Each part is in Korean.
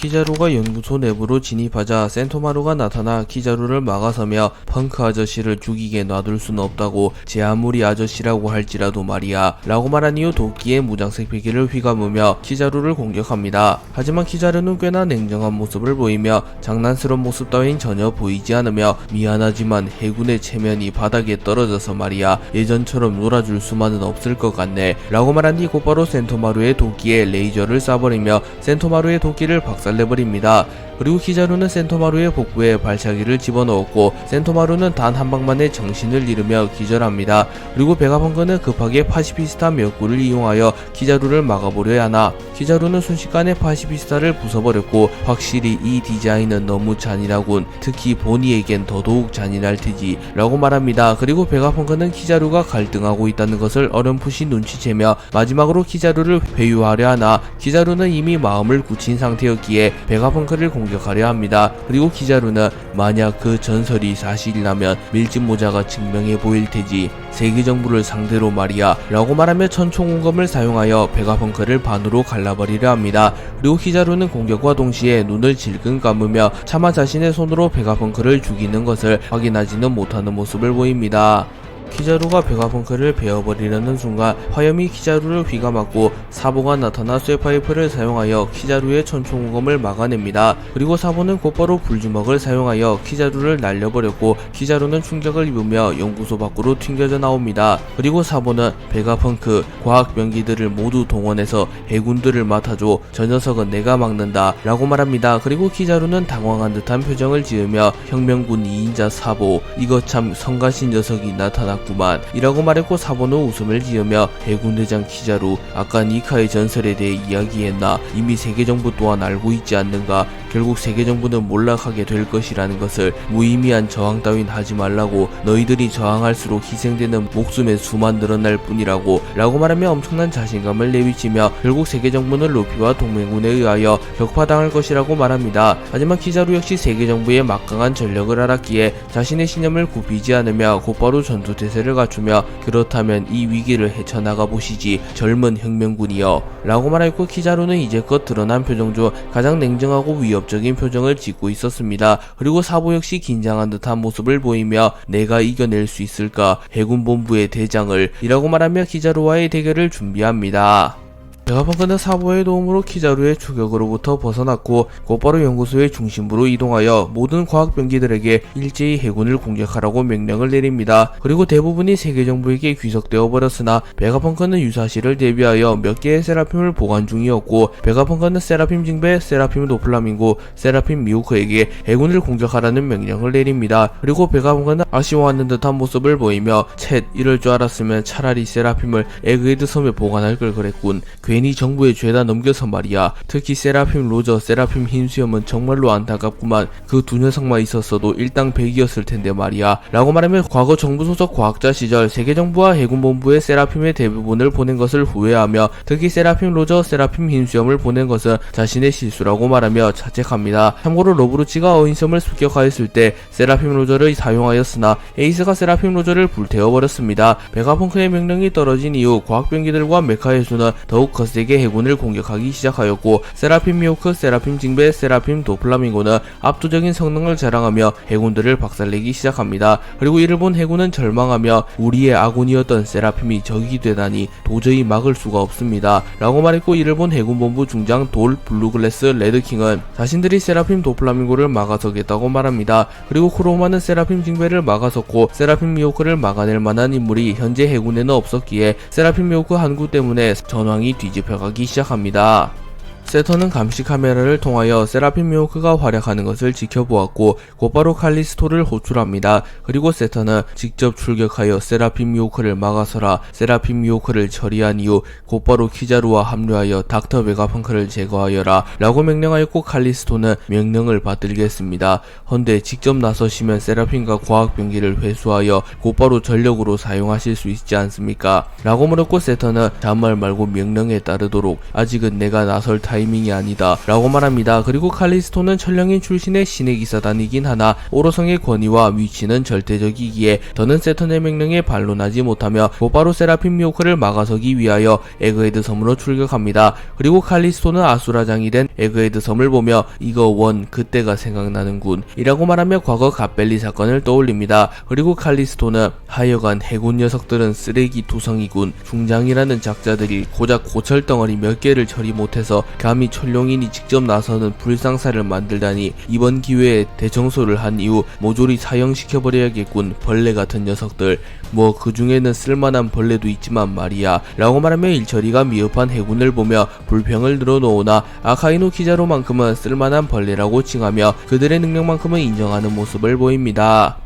키자루가 연구소 내부로 진입하자 센토마루가 나타나 키자루를 막아서며 펑크 아저씨를 죽이게 놔둘 수는 없다고 제 아무리 아저씨라고 할지라도 말이야 라고 말한 이후 도끼의 무장색 베개를 휘감으며 키자루를 공격합니다. 하지만 키자루는 꽤나 냉정한 모습을 보이며 장난스러운 모습 따윈 전혀 보이지 않으며 미안하지만 해군의 체면이 바닥에 떨어져서 말이야 예전처럼 놀아줄 수만은 없을 것 같네 라고 말한 뒤 곧바로 센토마루의 도끼에 레이저를 쏴버리며 센토마루의 도끼를 박살내버립니다. 그리고 키자루는 센토마루의 복부에 발차기를 집어넣었고 센토마루는 단 한 방만에 정신을 잃으며 기절합니다. 그리고 베가펑크는 급하게 파시피스타 몇 구를 이용하여 키자루를 막아보려 하나 키자루는 순식간에 파시피스타를 부숴버렸고 확실히 이 디자인은 너무 잔인하군. 특히 보니에겐 더더욱 잔인할 테지 라고 말합니다. 그리고 베가펑크는 키자루가 갈등하고 있다는 것을 어렴풋이 눈치채며 마지막으로 키자루를 회유하려 하나 키자루는 이미 마음을 굳힌 상태였기에 베가펑크를 공격하려 합니다. 그리고 키자루는 만약 그 전설이 사실이라면 밀짚모자가 증명해 보일 테지. 세계 정부를 상대로 말이야 라고 말하며 천총운검을 사용하여 베가펑크를 반으로 갈라버리려 합니다. 그리고 키자루는 공격과 동시에 눈을 질끈 감으며 차마 자신의 손으로 베가펑크를 죽이는 것을 확인하지는 못하는 모습을 보입니다. 키자루가 베가펑크를 베어버리려는 순간 화염이 키자루를 휘감았고 사보가 나타나 쇠파이프를 사용하여 키자루의 천총우검을 막아냅니다. 그리고 사보는 곧바로 불주먹을 사용하여 키자루를 날려버렸고 키자루는 충격을 입으며 연구소 밖으로 튕겨져 나옵니다. 그리고 사보는 베가펑크, 과학병기들을 모두 동원해서 해군들을 맡아줘. 저 녀석은 내가 막는다 라고 말합니다. 그리고 키자루는 당황한 듯한 표정을 지으며 혁명군 2인자 사보, 이거 참 성가신 녀석이 나타났구만 이라고 말했고 사보는 웃음을 지으며 해군대장 키자루, 아까 니카의 전설에 대해 이야기했나? 이미 세계정부 또한 알고 있지 않는가? 결국 세계정부는 몰락하게 될 것이라는 것을. 무의미한 저항 따윈 하지 말라고. 너희들이 저항할수록 희생되는 목숨의 수만 늘어날 뿐이라고 라고 말하며 엄청난 자신감을 내비치며 결국 세계정부는 루피와 동맹군에 의하여 격파당할 것이라고 말합니다. 하지만 키자루 역시 세계정부의 막강한 전력을 알았기에 자신의 신념을 굽히지 않으며 곧바로 전투태세를 갖추며 그렇다면 이 위기를 헤쳐나가 보시지 젊은 혁명군이여 라고 말했고 키자루는 이제껏 드러난 표정 중 가장 냉정하고 위협적인 표정을 짓고 있었습니다. 그리고 사보 역시 긴장한 듯한 모습을 보이며 내가 이겨낼 수 있을까? 해군본부의 대장을 이라고 말하며 키자루와의 대결을 준비합니다. 베가펑크는 사보의 도움으로 키자루의 추격으로부터 벗어났고 곧바로 연구소의 중심부로 이동하여 모든 과학병기들에게 일제히 해군을 공격하라고 명령을 내립니다. 그리고 대부분이 세계정부에게 귀속되어 버렸으나 베가펑크는 유사시를 대비하여 몇 개의 세라핌을 보관 중이었고 베가펑크는 세라핌 징베, 세라핌 도플라밍고, 세라핌 미호크에게 해군을 공격하라는 명령을 내립니다. 그리고 베가펑크는 아쉬워하는 듯한 모습을 보이며 챗, 이럴 줄 알았으면 차라리 세라핌을 에그헤드 섬에 보관할 걸 그랬군. 괜히 정부에 죄다 넘겨서 말이야. 특히 세라핌 로저, 세라핌 흰수염은 정말로 안타깝구만. 그 두 녀석만 있었어도 일당 100이었을 텐데 말이야 라고 말하며 과거 정부 소속 과학자 시절 세계정부와 해군본부에 세라핌의 대부분을 보낸 것을 후회하며 특히 세라핌 로저, 세라핌 흰수염을 보낸 것은 자신의 실수라고 말하며 자책합니다. 참고로 로브루치가 어인섬을 습격하였을 때 세라핌 로저를 사용하였으나 에이스가 세라핌 로저를 불태워버렸습니다. 베가펑크의 명령이 떨어진 이후 과학병기들과 메카해수는 더욱 거세게 해군을 공격하기 시작하였고 세라핌 미호크, 세라핌 징베, 세라핌 도플라밍고는 압도적인 성능을 자랑하며 해군들을 박살내기 시작합니다. 그리고 이를 본 해군은 절망하며 우리의 아군이었던 세라핌이 적이 되다니 도저히 막을 수가 없습니다 라고 말했고 이를 본 해군본부 중장 돌 블루글래스 레드킹은 자신들이 세라핌 도플라밍고를 막아서겠다고 말합니다. 그리고 크로마는 세라핌 징베를 막아섰고 세라핌 미호크를 막아낼 만한 인물이 현재 해군에는 없었기에 세라핌 미호크 한구 때문에 전황이 뒤집혀가기 시작합니다. 세터는 감시 카메라를 통하여 세라핌 미호크가 활약하는 것을 지켜보았고 곧바로 칼리스토를 호출합니다. 그리고 세터는 직접 출격하여 세라핌 미호크를 막아서라. 세라핌 미호크를 처리한 이후 곧바로 키자루와 합류하여 닥터 베가펑크를 제거하여라 라고 명령하였고 칼리스토는 명령을 받들겠습니다. 헌데 직접 나서시면 세라핌과 과학병기를 회수하여 곧바로 전력으로 사용하실 수 있지 않습니까? 라고 물었고 세터는 잔말 말고 명령에 따르도록. 아직은 내가 나설 타입 타이밍이 아니다 라고 말합니다. 그리고 칼리스토는 천령인 출신의 신의 기사단이긴 하나 오로성의 권위와 위치는 절대적이기에 더는 세턴의 명령에 반론하지 못하며 곧바로 세라핌 미호크를 막아서기 위하여 에그헤드 섬으로 출격합니다. 그리고 칼리스토는 아수라장이 된 에그헤드 섬을 보며 이거 원 그때가 생각나는군 이라고 말하며 과거 갓벨리 사건을 떠올립니다. 그리고 칼리스토는 하여간 해군 녀석들은 쓰레기 투성이군. 중장이라는 작자들이 고작 고철덩어리 몇 개를 처리 못해서 감히 천룡인이 직접 나서는 불상사를 만들다니 이번 기회에 대청소를 한 이후 모조리 사형시켜버려야겠군. 벌레 같은 녀석들. 뭐 그중에는 쓸만한 벌레도 있지만 말이야 라고 말하며 일처리가 미흡한 해군을 보며 불평을 늘어놓으나 아카이노 키자로만큼은 쓸만한 벌레라고 칭하며 그들의 능력만큼은 인정하는 모습을 보입니다.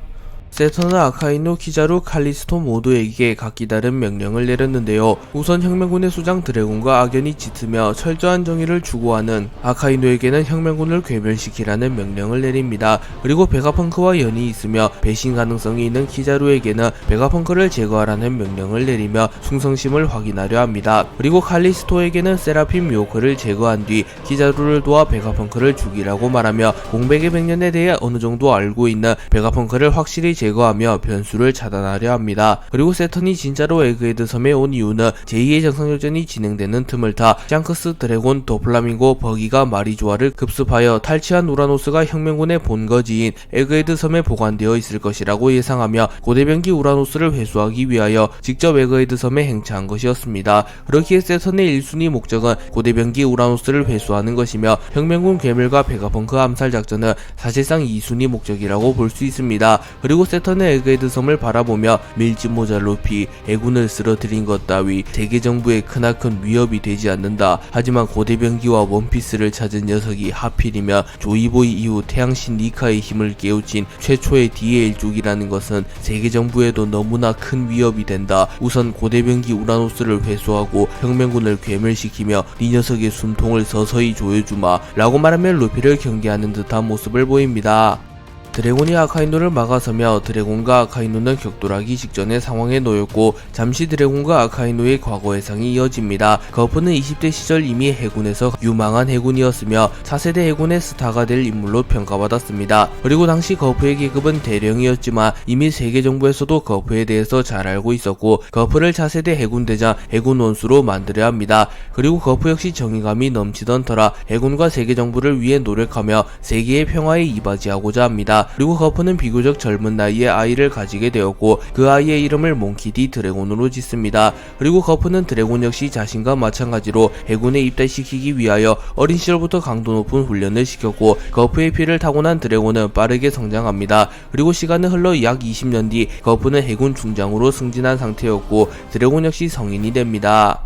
세턴은 아카이노, 키자루, 칼리스토 모두에게 각기 다른 명령을 내렸는데요. 우선 혁명군의 수장 드래곤과 악연이 짙으며 철저한 정의를 추구하는 아카이노에게는 혁명군을 괴멸시키라는 명령을 내립니다. 그리고 베가펑크와 연이 있으며 배신 가능성이 있는 키자루에게는 베가펑크를 제거하라는 명령을 내리며 충성심을 확인하려 합니다. 그리고 칼리스토에게는 세라핌 미호크를 제거한 뒤 키자루를 도와 베가펑크를 죽이라고 말하며 공백의 백년에 대해 어느 정도 알고 있는 베가펑크를 확실히 제거하며 변수를 차단하려 합니다. 그리고 세턴이 진짜로 에그헤드 섬에 온 이유는 제2의 정상교전이 진행되는 틈을 타 샹크스, 드래곤, 도플라밍고, 버기가 마리조아를 급습하여 탈취한 우라노스가 혁명군의 본거지인 에그헤드 섬에 보관되어 있을 것이라고 예상하며 고대병기 우라노스를 회수하기 위하여 직접 에그헤드 섬에 행차한 것이었습니다. 그렇기에 세턴의 1순위 목적은 고대병기 우라노스를 회수하는 것이며 혁명군 괴멸과 베가펑크 암살 작전은 사실상 2순위 목적이라고 볼 수 있습니다. 그리고 세턴은 에그헤드 섬을 바라보며 밀짚모자 루피, 해군을 쓰러뜨린 것 따위 세계 정부에 크나큰 위협이 되지 않는다. 하지만 고대병기와 원피스를 찾은 녀석이 하필이면 조이보이 이후 태양신 니카의 힘을 깨우친 최초의 DA1족이라는 것은 세계 정부에도 너무나 큰 위협이 된다. 우선 고대병기 우라노스를 회수하고 혁명군을 괴멸시키며 이 녀석의 숨통을 서서히 조여주마 라고 말하며 루피를 경계하는 듯한 모습을 보입니다. 드래곤이 아카이노를 막아서며 드래곤과 아카이노는 격돌하기 직전의 상황에 놓였고 잠시 드래곤과 아카이노의 과거 회상이 이어집니다. 거프는 20대 시절 이미 해군에서 유망한 해군이었으며 4세대 해군의 스타가 될 인물로 평가받았습니다. 그리고 당시 거프의 계급은 대령이었지만 이미 세계 정부에서도 거프에 대해서 잘 알고 있었고 거프를 차세대 해군대장 해군 원수로 만들어야 합니다. 그리고 거프 역시 정의감이 넘치던 터라 해군과 세계 정부를 위해 노력하며 세계의 평화에 이바지하고자 합니다. 그리고 거프는 비교적 젊은 나이에 아이를 가지게 되었고 그 아이의 이름을 몽키디 드래곤으로 짓습니다. 그리고 거프는 드래곤 역시 자신과 마찬가지로 해군에 입대시키기 위하여 어린 시절부터 강도 높은 훈련을 시켰고 거프의 피를 타고난 드래곤은 빠르게 성장합니다. 그리고 시간은 흘러 약 20년 뒤 거프는 해군 중장으로 승진한 상태였고 드래곤 역시 성인이 됩니다.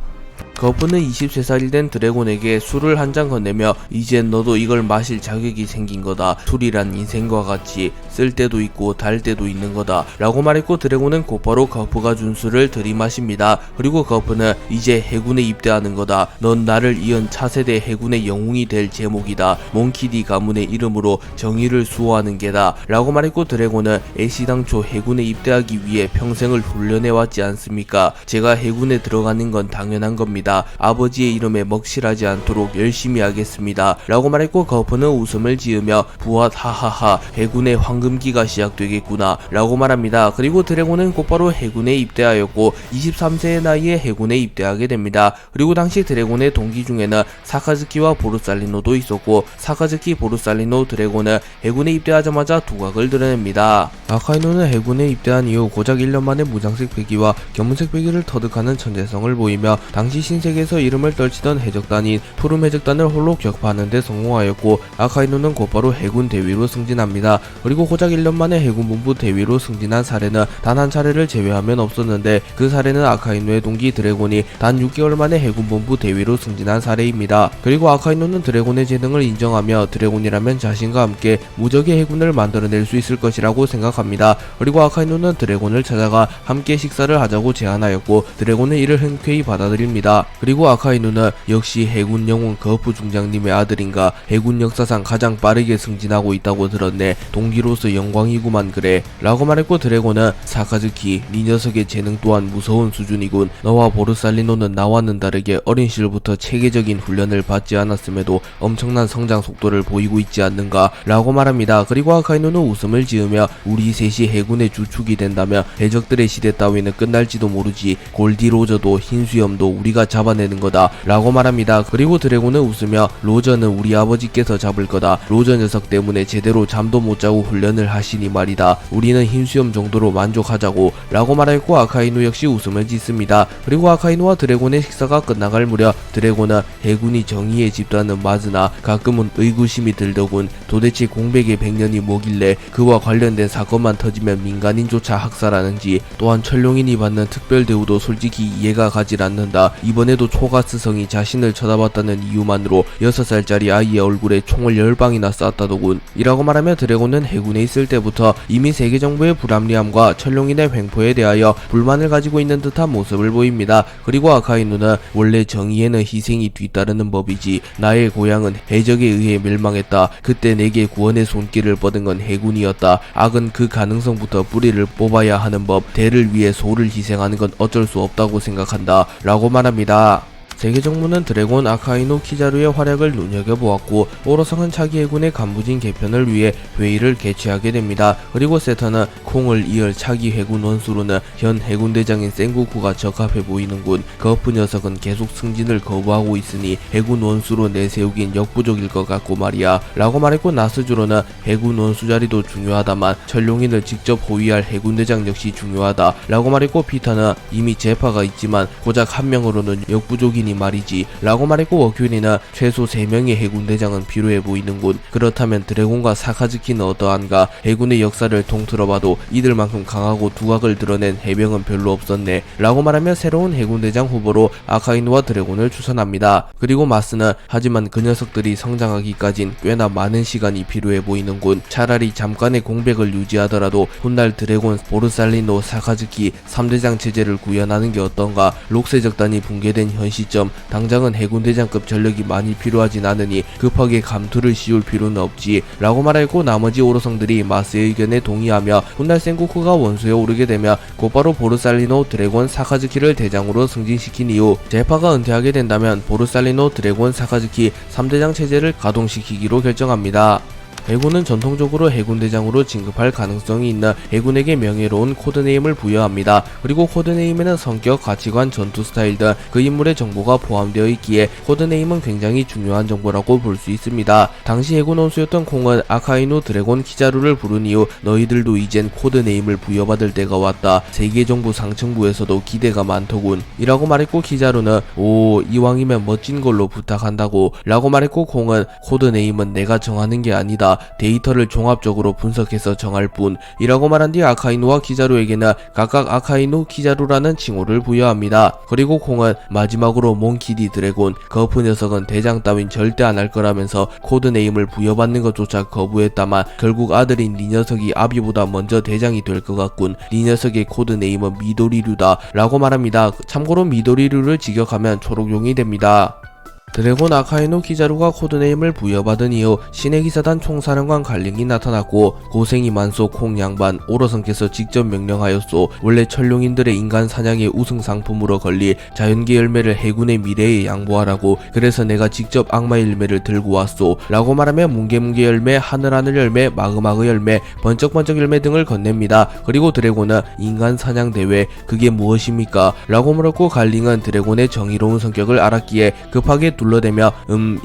거프는 23살이 된 드래곤에게 술을 한 잔 건네며 이젠 너도 이걸 마실 자격이 생긴 거다. 술이란 인생과 같이 쓸 때도 있고 달 때도 있는 거다 라고 말했고 드래곤은 곧바로 거프가 준 술을 들이마십니다. 그리고 거프는 이제 해군에 입대하는 거다. 넌 나를 이은 차세대 해군의 영웅이 될 제목이다. 몽키디 가문의 이름으로 정의를 수호하는 게다 라고 말했고 드래곤은 애시당초 해군에 입대하기 위해 평생을 훈련해왔지 않습니까? 제가 해군에 들어가는 건 당연한 겁니다. 아버지의 이름에 먹칠하지 않도록 열심히 하겠습니다 라고 말했고 거프는 웃음을 지으며 부핫 하하하 해군의 황금기가 시작되겠구나 라고 말합니다. 그리고 드래곤은 곧바로 해군에 입대하였고 23세의 나이에 해군에 입대하게 됩니다. 그리고 당시 드래곤의 동기 중에는 사카즈키와 보르살리노도 있었고 사카즈키, 보르살리노, 드래곤은 해군에 입대하자마자 두각을 드러냅니다. 아카이노는 해군에 입대한 이후 고작 1년 만에 무장색 배기와 견문색 배기를 터득하는 천재성을 보이며 당시 신세계에서 이름을 떨치던 해적단인 푸름 해적단을 홀로 격파하는 데 성공하였고 아카이노는 곧바로 해군 대위로 승진합니다. 그리고 고작 1년 만에 해군본부 대위로 승진한 사례는 단 한 차례를 제외하면 없었는데 그 사례는 아카이노의 동기 드래곤이 단 6개월 만에 해군본부 대위로 승진한 사례입니다. 그리고 아카이노는 드래곤의 재능을 인정하며 드래곤이라면 자신과 함께 무적의 해군을 만들어낼 수 있을 것이라고 생각합니다. 그리고 아카이노는 드래곤을 찾아가 함께 식사를 하자고 제안하였고 드래곤은 이를 흔쾌히 받아들입니다. 그리고 아카이노는 역시 해군 영웅 거프 중장님의 아들인가 해군 역사상 가장 빠르게 승진하고 있다고 들었네. 동기로서 있어서 영광이구만 그래 라고 말했고, 드래곤은 사카즈키 네 녀석의 재능 또한 무서운 수준이군. 너와 보르살리노는 나와는 다르게 어린 시절부터 체계적인 훈련을 받지 않았음에도 엄청난 성장 속도를 보이고 있지 않는가 라고 말합니다. 그리고 아카이누는 웃음을 지으며 우리 셋이 해군의 주축이 된다면 해적들의 시대 따위는 끝날지도 모르지. 골디로저도 흰수염도 우리가 잡아내는 거다 라고 말합니다. 그리고 드래곤은 웃으며 로저는 우리 아버지께서 잡을 거다. 로저 녀석 때문에 제대로 잠도 못 자고 훈련을 하시니 말이다. 우리는 흰수염 정도로 만족하자고 라고 말했고, 아카이누 역시 웃음을 짓습니다. 그리고 아카이누와 드래곤의 식사가 끝나갈 무렵 드래곤은 해군이 정의의 집단은 맞으나 가끔은 의구심이 들더군. 도대체 공백의 100년이 뭐길래 그와 관련된 사건만 터지면 민간인조차 학살하는지. 또한 천룡인이 받는 특별 대우도 솔직히 이해가 가질 않는다. 이번에도 초가스성이 자신을 쳐다봤다는 이유만으로 6살짜리 아이의 얼굴에 총을 10방이나 쐈다더군. 이라고 말하며 드래곤은 해군에 있을 때부터 이미 세계 정부의 불합리함과 천룡인의 횡포에 대하여 불만을 가지고 있는 듯한 모습을 보입니다. 그리고 아카이누는 원래 정의에는 희생이 뒤따르는 법이지. 나의 고향은 해적에 의해 멸망했다. 그때 내게 구원의 손길을 뻗은 건 해군이었다. 악은 그 가능성부터 뿌리를 뽑아야 하는 법. 대를 위해 소를 희생하는 건 어쩔 수 없다고 생각한다 라고 말합니다. 세계 정부는 드래곤, 아카이누, 키자루의 활약을 눈여겨보았고, 오로성은 차기 해군의 간부진 개편을 위해 회의를 개최하게 됩니다. 그리고 세터는 콩을 이을 차기 해군 원수로는 현 해군대장인 센고쿠가 적합해 보이는군. 거프 녀석은 계속 승진을 거부하고 있으니 해군 원수로 내세우긴 역부족일 것 같고 말이야 라고 말했고, 나스주로는 해군 원수 자리도 중요하다만 천룡인을 직접 호위할 해군대장 역시 중요하다 라고 말했고, 피터는 이미 제파가 있지만 고작 한 명으로는 역부족이 말이지 라고 말했고, 워큐리는 최소 3명의 해군대장은 필요해 보이는군. 그렇다면 드래곤과 사카즈키는 어떠한가? 해군의 역사를 통틀어봐도 이들만큼 강하고 두각을 드러낸 해병은 별로 없었네 라고 말하며 새로운 해군대장 후보로 아카이누와 드래곤을 추천합니다. 그리고 마스는 하지만 그 녀석들이 성장하기까진 꽤나 많은 시간이 필요해 보이는군. 차라리 잠깐의 공백을 유지하더라도 훗날 드래곤, 보르살리노, 사카즈키 3대장 체제를 구현하는 게 어떤가? 록세적단이 붕괴된 현 시점 당장은 해군대장급 전력이 많이 필요하진 않으니 급하게 감투를 씌울 필요는 없지 라고 말했고, 나머지 오로성들이 마스의 의견에 동의하며 훗날 센고쿠가 원수에 오르게 되면 곧바로 보르살리노, 드래곤, 사카즈키를 대장으로 승진시킨 이후 제파가 은퇴하게 된다면 보르살리노, 드래곤, 사카즈키 3대장 체제를 가동시키기로 결정합니다. 해군은 전통적으로 해군대장으로 진급할 가능성이 있는 해군에게 명예로운 코드네임을 부여합니다. 그리고 코드네임에는 성격, 가치관, 전투 스타일 등 그 인물의 정보가 포함되어 있기에 코드네임은 굉장히 중요한 정보라고 볼 수 있습니다. 당시 해군 원수였던 콩은 아카이누, 드래곤, 키자루를 부른 이후 너희들도 이젠 코드네임을 부여받을 때가 왔다. 세계정부 상층부에서도 기대가 많더군 이라고 말했고, 키자루는 오, 이왕이면 멋진 걸로 부탁한다고 라고 말했고, 콩은 코드네임은 내가 정하는 게 아니다. 데이터를 종합적으로 분석해서 정할 뿐 이라고 말한 뒤 아카이누와 키자루에게는 각각 아카이누, 키자루라는 칭호를 부여합니다. 그리고 콩은 마지막으로 몽키디 드래곤, 거프 녀석은 대장 따윈 절대 안 할 거라면서 코드네임을 부여받는 것조차 거부했다만 결국 아들인 니 녀석이 아비보다 먼저 대장이 될 것 같군. 니 녀석의 코드네임은 미도리류다 라고 말합니다. 참고로 미도리류를 직역하면 초록용이 됩니다. 드래곤, 아카이누, 키자루가 코드네임을 부여받은 이후 신의 기사단 총사령관 갈링이 나타났고, 고생이 많소 콩 양반, 오로성께서 직접 명령하였소. 원래 천룡인들의 인간 사냥의 우승 상품으로 걸릴 자연계 열매를 해군의 미래에 양보하라고. 그래서 내가 직접 악마 열매를 들고 왔소 라고 말하며 뭉게뭉게 열매, 하늘하늘 열매, 마그마그 열매, 번쩍번쩍 열매 등을 건넵니다. 그리고 드래곤은 인간 사냥 대회, 그게 무엇입니까? 라고 물었고, 갈링은 드래곤의 정의로운 성격을 알았기에 급하게 둘러대며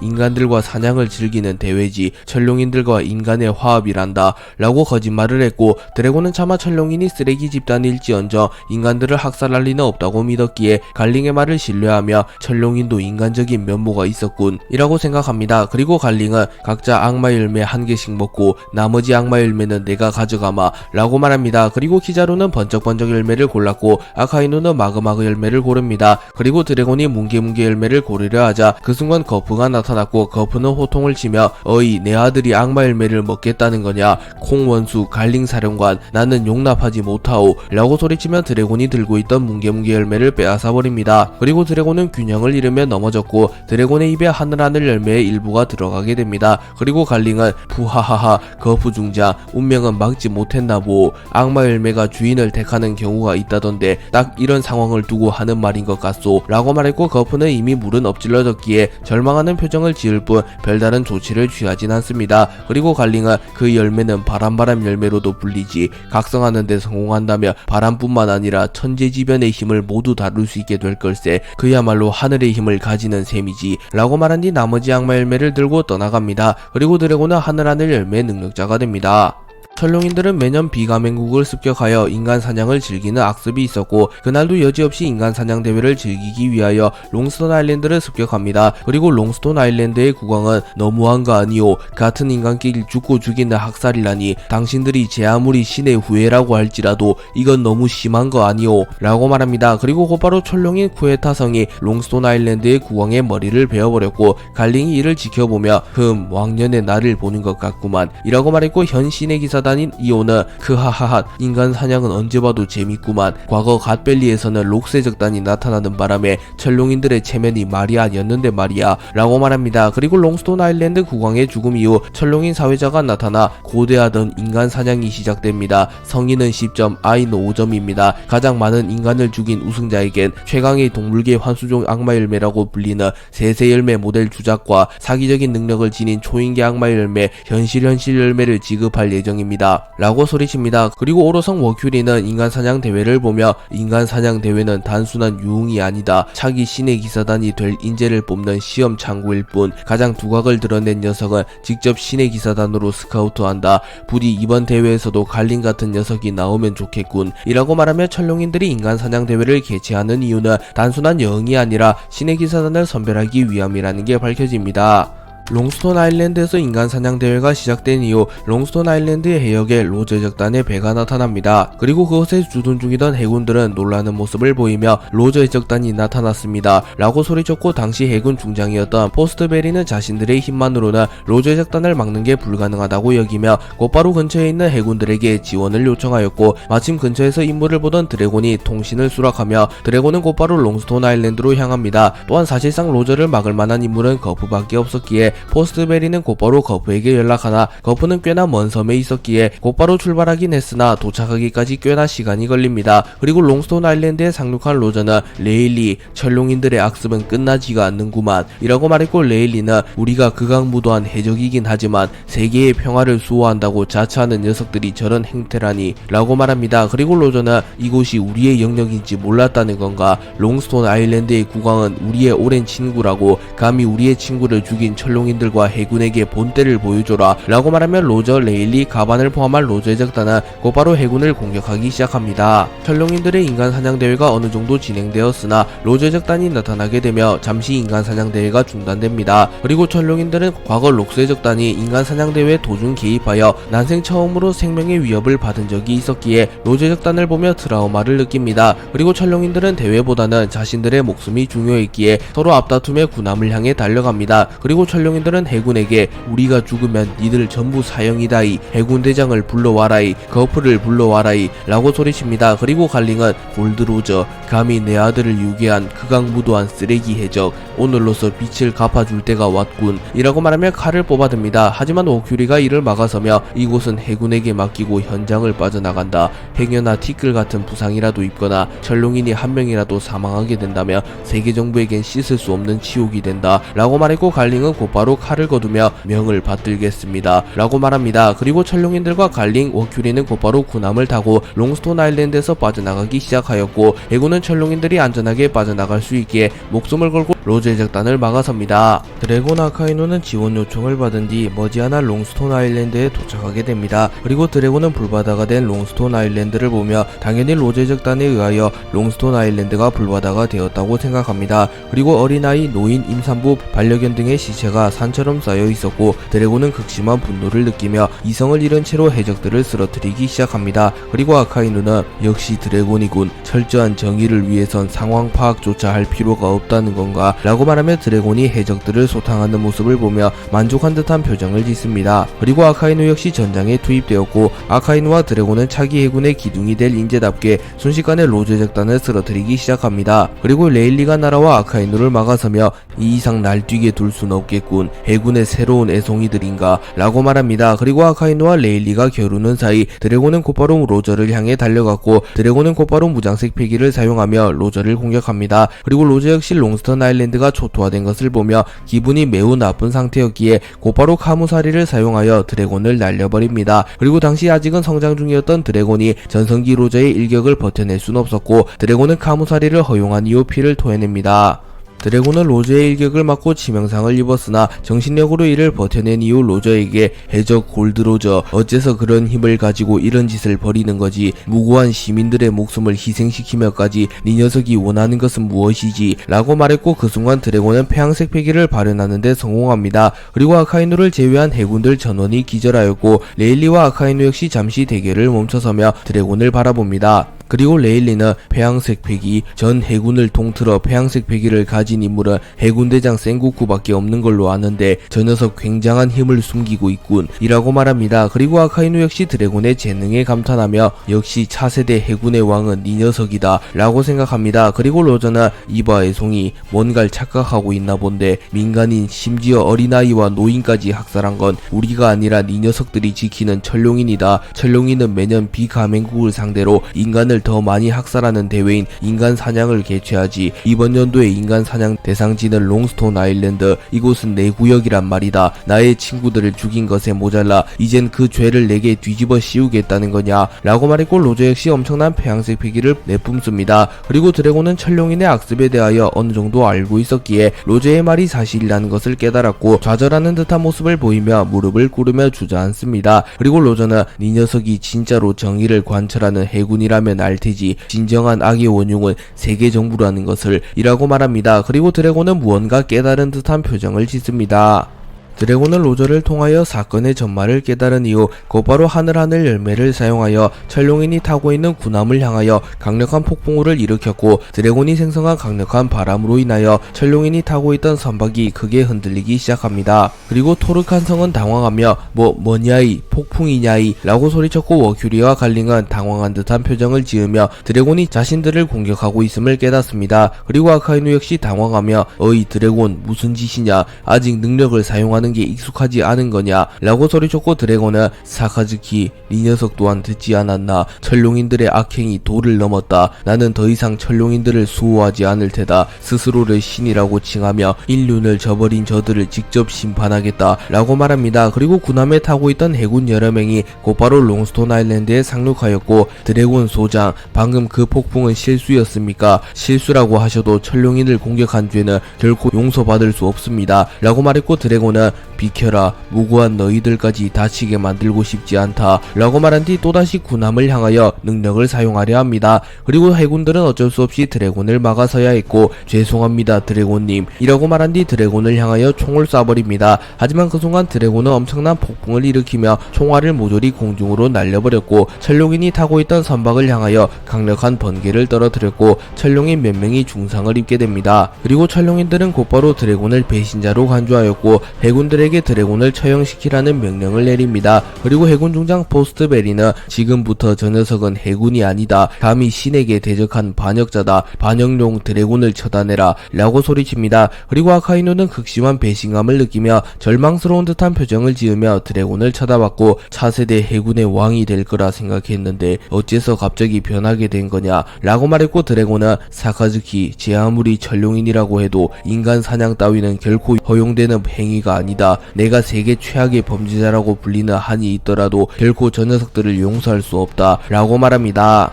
인간들과 사냥을 즐기는 대회지, 천룡인들과 인간의 화합이란다 라고 거짓말을 했고, 드래곤은 차마 천룡인이 쓰레기 집단일지언정 인간들을 학살할 리는 없다고 믿었기에 갈링의 말을 신뢰하며 천룡인도 인간적인 면모가 있었군 이라고 생각합니다. 그리고 갈링은 각자 악마 열매 1개씩 먹고 나머지 악마 열매는 내가 가져가마 라고 말합니다. 그리고 키자루는 번쩍번쩍 열매를 골랐고, 아카이누는 마그마그 열매를 고릅니다. 그리고 드래곤이 뭉게뭉게 열매를 고르려 하자 그 순간 거프가 나타났고 거프는 호통을 치며 어이 내 아들이 악마 열매를 먹겠다는 거냐 콩원수 갈링 사령관 나는 용납하지 못하오 라고 소리치며 드래곤이 들고 있던 뭉게뭉게 열매를 빼앗아버립니다. 그리고 드래곤은 균형을 잃으며 넘어졌고 드래곤의 입에 하늘하늘 열매의 일부가 들어가게 됩니다. 그리고 갈링은 푸하하하 거프 중장 운명은 막지 못했나보 악마 열매가 주인을 택하는 경우가 있다던데 딱 이런 상황을 두고 하는 말인 것 같소 라고 말했고 거프는 이미 물은 엎질러졌기에 절망하는 표정을 지을 뿐 별다른 조치를 취하진 않습니다. 그리고 갈링은 그 열매는 바람 열매로도 불리지 각성하는 데 성공한다면 바람뿐만 아니라 천재지변의 힘을 모두 다룰 수 있게 될 걸세 그야말로 하늘의 힘을 가지는 셈이지 라고 말한 뒤 나머지 악마 열매를 들고 떠나갑니다. 그리고 드래곤은 하늘하늘 열매의 능력자가 됩니다. 철룡인들은 매년 비가맹국을 습격하여 인간 사냥을 즐기는 악습이 있었고 그날도 여지없이 인간 사냥 대회를 즐기기 위하여 롱스톤 아일랜드를 습격합니다. 그리고 롱스톤 아일랜드의 국왕은 너무한 거 아니오 같은 인간끼리 죽고 죽이는 학살이라니 당신들이 제 아무리 신의 후예라고 할지라도 이건 너무 심한 거 아니오 라고 말합니다. 그리고 곧바로 철룡인 쿠에타성이 롱스톤 아일랜드의 국왕의 머리를 베어버렸고 갈링이 이를 지켜보며 왕년의 나를 보는 것 같구만 이라고 말했고 현 신의 기사단인 이오는 크하하하 인간 사냥은 언제 봐도 재밌구만 과거 갓벨리에서는 록세 적단이 나타나는 바람에 철룡인들의 체면이 말이 아니었는데 말이야 라고 말합니다. 그리고 롱스톤 아일랜드 국왕의 죽음 이후 철룡인 사회자가 나타나 고대하던 인간 사냥이 시작됩니다. 성인은 10점 아이는 5점입니다. 가장 많은 인간을 죽인 우승자에겐 최강의 동물계 환수종 악마 열매라고 불리는 세세 열매 모델 주작과 사기적인 능력을 지닌 초인계 악마 열매 현실 열매를 지급할 예정입니다 라고 소리칩니다. 그리고 오로성 워큐리는 인간 사냥 대회를 보며 인간 사냥 대회는 단순한 유흥이 아니다. 차기 신의 기사단이 될 인재를 뽑는 시험 창구일 뿐 가장 두각을 드러낸 녀석은 직접 신의 기사단으로 스카우트한다. 부디 이번 대회에서도 갈린 같은 녀석이 나오면 좋겠군 이라고 말하며 철룡인들이 인간 사냥 대회를 개최하는 이유는 단순한 여흥이 아니라 신의 기사단을 선별하기 위함이라는 게 밝혀집니다. 롱스톤 아일랜드에서 인간 사냥 대회가 시작된 이후 롱스톤 아일랜드의 해역에 로제 적단의 배가 나타납니다. 그리고 그것에 주둔 중이던 해군들은 놀라는 모습을 보이며 로제 적단이 나타났습니다 라고 소리쳤고 당시 해군 중장이었던 포스트베리는 자신들의 힘만으로는 로제 적단을 막는 게 불가능하다고 여기며 곧바로 근처에 있는 해군들에게 지원을 요청하였고 마침 근처에서 임무를 보던 드래곤이 통신을 수락하며 드래곤은 곧바로 롱스톤 아일랜드로 향합니다. 또한 사실상 로저를 막을 만한 인물은 거프밖에 없었기에 포스트베리는 곧바로 거프에게 연락하나 거프는 꽤나 먼 섬에 있었기에 곧바로 출발하긴 했으나 도착하기까지 꽤나 시간이 걸립니다. 그리고 롱스톤 아일랜드에 상륙한 로저는 레일리 철룡인들의 악습은 끝나지가 않는구만 이라고 말했고 레일리는 우리가 극악무도한 해적이긴 하지만 세계의 평화를 수호한다고 자처하는 녀석들이 저런 행태라니 라고 말합니다. 그리고 로저는 이곳이 우리의 영역인지 몰랐다는 건가 롱스톤 아일랜드의 국왕은 우리의 오랜 친구라고 감히 우리의 친구를 죽인 철룡인들과 해군에게 본때를 보여줘라 라고 말하며 로저, 레일리, 가반을 포함한 로저의 적단은 곧바로 해군을 공격하기 시작합니다. 철룡인들의 인간 사냥 대회가 어느 정도 진행되었으나 로저의 적단이 나타나게 되며 잠시 인간 사냥 대회가 중단됩니다. 그리고 철룡인들은 과거 록스의 적단이 인간 사냥 대회 도중 개입하여 난생 처음으로 생명의 위협을 받은 적이 있었기에 로저의 적단을 보며 트라우마를 느낍니다. 그리고 철룡인들은 대회보다는 자신들의 목숨이 중요했기에 서로 앞다툼의 군함을 향해 달려갑니다. 그리고 철룡인들은 해군에게 우리가 죽으면 니들 전부 사형이다이 해군 대장을 불러와라이 거프를 불러와라이 라고 소리칩니다. 그리고 갈링은 골드로저 감히 내 아들을 유괴한 극악무도한 쓰레기 해적 오늘로서 빛을 갚아줄 때가 왔군 이라고 말하며 칼을 뽑아듭니다. 하지만 오큐리가 이를 막아서며 이곳은 해군에게 맡기고 현장을 빠져나간다. 행여나 티끌 같은 부상이라도 입거나 철룡인이 한 명이라도 사망하게 된다면 세계 정부에겐 씻을 수 없는 치욕이 된다 라고 말했고 갈링은 곧바로 칼을 거두며 명을 받들겠습니다 라고 말합니다. 그리고 철룡인들과 갈링, 워큐리는 곧바로 군함을 타고 롱스톤 아일랜드에서 빠져나가기 시작하였고 해군은 철룡인들이 안전하게 빠져나갈 수 있게 목숨을 걸고 로제의 적단을 막아섭니다. 드래곤 아카이노는 지원 요청을 받은 뒤 머지않아 롱스톤 아일랜드에 도착하게 됩니다. 그리고 드래곤은 불바다가 된 롱스톤 아일랜드를 보며 당연히 로제의 적단에 의하여 롱스톤 아일랜드가 불바다가 되었다고 생각합니다. 그리고 어린아이, 노인, 임산부, 반려견 등의 시체가 산처럼 쌓여 있었고 드래곤은 극심한 분노를 느끼며 이성을 잃은 채로 해적들을 쓰러뜨리기 시작합니다. 그리고 아카이누는 역시 드래곤이군. 철저한 정의를 위해선 상황 파악조차 할 필요가 없다는 건가? 라고 말하며 드래곤이 해적들을 소탕하는 모습을 보며 만족한 듯한 표정을 짓습니다. 그리고 아카이누 역시 전장에 투입되었고 아카이누와 드래곤은 차기 해군의 기둥이 될 인재답게 순식간에 로즈 해적단을 쓰러뜨리기 시작합니다. 그리고 레일리가 날아와 아카이누를 막아서며 이 이상 날뛰게 둘 순 없겠군. 해군의 새로운 애송이들인가? 라고 말합니다. 그리고 아카이누와 레일리가 겨루는 사이 드래곤은 곧바로 로저를 향해 달려갔고 드래곤은 곧바로 무장색 패기를 사용하며 로저를 공격합니다. 그리고 로저 역시 롱스턴 아일랜드가 초토화된 것을 보며 기분이 매우 나쁜 상태였기에 곧바로 카무사리를 사용하여 드래곤을 날려버립니다. 그리고 당시 아직은 성장 중이었던 드래곤이 전성기 로저의 일격을 버텨낼 순 없었고 드래곤은 카무사리를 허용한 이후 피를 토해냅니다. 드래곤은 로저의 일격을 맞고 치명상을 입었으나 정신력으로 이를 버텨낸 이후 로저에게 해적 골드로저, 어째서 그런 힘을 가지고 이런 짓을 벌이는 거지? 무고한 시민들의 목숨을 희생시키며까지 네 녀석이 원하는 것은 무엇이지? 라고 말했고 그 순간 드래곤은 폐양색 패기를 발현하는데 성공합니다. 그리고 아카이누를 제외한 해군들 전원이 기절하였고 레일리와 아카이누 역시 잠시 대결을 멈춰서며 드래곤을 바라봅니다. 그리고 레일리는 폐양색 패기, 전 해군을 통틀어 폐양색 패기를 가진 인물은 해군대장 센고쿠밖에 없는 걸로 아는데 저 녀석 굉장한 힘을 숨기고 있군 이라고 말합니다. 그리고 아카이누 역시 드래곤의 재능에 감탄하며 역시 차세대 해군의 왕은 네 녀석이다 라고 생각합니다. 그리고 로저는 이봐 애송이 뭔가를 착각하고 있나 본데 민간인 심지어 어린아이와 노인까지 학살한 건 우리가 아니라 네 녀석들이 지키는 철룡인이다. 철룡인은 매년 비가맹국을 상대로 인간을 더 많이 학살하는 대회인 인간 사냥을 개최하지. 이번 연도의 인간 사냥 대상지는 롱스톤 아일랜드. 이곳은 내 구역이란 말이다. 나의 친구들을 죽인 것에 모자라 이젠 그 죄를 내게 뒤집어 씌우겠다는 거냐? 라고 말했고 로저 역시 엄청난 폐양색 패기를 내뿜습니다. 그리고 드래곤은 철룡인의 악습에 대하여 어느 정도 알고 있었기에 로저의 말이 사실이라는 것을 깨달았고 좌절하는 듯한 모습을 보이며 무릎을 꿇으며 주저앉습니다. 그리고 로저는 네 녀석이 진짜로 정의를 관철하는 해군이라면 알테지 진정한 악의 원흉은 세계 정부라는 것을 이라고 말합니다. 그리고 드래곤은 무언가 깨달은 듯한 표정을 짓습니다. 드래곤은 로저를 통하여 사건의 전말을 깨달은 이후 곧바로 하늘하늘 열매를 사용하여 철룡인이 타고 있는 군함을 향하여 강력한 폭풍우를 일으켰고 드래곤이 생성한 강력한 바람으로 인하여 철룡인이 타고 있던 선박이 크게 흔들리기 시작합니다. 그리고 토르칸 성은 당황하며 뭐냐이 폭풍이냐이 라고 소리쳤고 워큐리와 갈링은 당황한 듯한 표정을 지으며 드래곤이 자신들을 공격하고 있음을 깨닫습니다. 그리고 아카이누 역시 당황하며 어이 드래곤 무슨 짓이냐? 아직 능력을 사용하는 게 익숙하지 않은 거냐? 라고 소리쳤고 드래곤은 사카즈키 이 녀석 또한 듣지 않았나? 철룡인들의 악행이 도를 넘었다. 나는 더 이상 철룡인들을 수호하지 않을 테다. 스스로를 신이라고 칭하며 인륜을 저버린 저들을 직접 심판하겠다 라고 말합니다. 그리고 군함에 타고 있던 해군 여러 명이 곧바로 롱스톤 아일랜드에 상륙하였고 드래곤 소장 방금 그 폭풍은 실수였습니까? 실수라고 하셔도 철룡인을 공격한 죄는 결코 용서받을 수 없습니다 라고 말했고 드래곤은 비켜라 무고한 너희들까지 다치게 만들고 싶지 않다 라고 말한 뒤 또다시 군함을 향하여 능력을 사용하려 합니다. 그리고 해군들은 어쩔 수 없이 드래곤을 막아서야 했고 죄송합니다 드래곤님 이라고 말한 뒤 드래곤을 향하여 총을 쏴버립니다. 하지만 그 순간 드래곤은 엄청난 폭풍을 일으키며 총알을 모조리 공중으로 날려버렸고 철룡인이 타고 있던 선박을 향하여 강력한 번개를 떨어뜨렸고 철룡인 몇 명이 중상을 입게 됩니다. 그리고 철룡인들은 곧바로 드래곤을 배신자로 간주하였고 해군들에게 드래곤을 처형시키라는 명령을 내립니다. 그리고 해군 중장 포스트베리는 지금부터 저 녀석은 해군이 아니다. 감히 신에게 대적한 반역자다. 반역용 드래곤을 처단해라 라고 소리칩니다. 그리고 아카이누는 극심한 배신감을 느끼며 절망스러운 듯한 표정을 지으며 드래곤을 쳐다봤고 차세대 해군의 왕이 될 거라 생각했는데 어째서 갑자기 변하게 된 거냐 라고 말했고 드래곤은 사카즈키 제 아무리 철룡인이라고 해도 인간 사냥 따위는 결코 허용되는 행위가 아니다. 내가 세계 최악의 범죄자라고 불리는 한이 있더라도 결코 저 녀석들을 용서할 수 없다 라고 말합니다.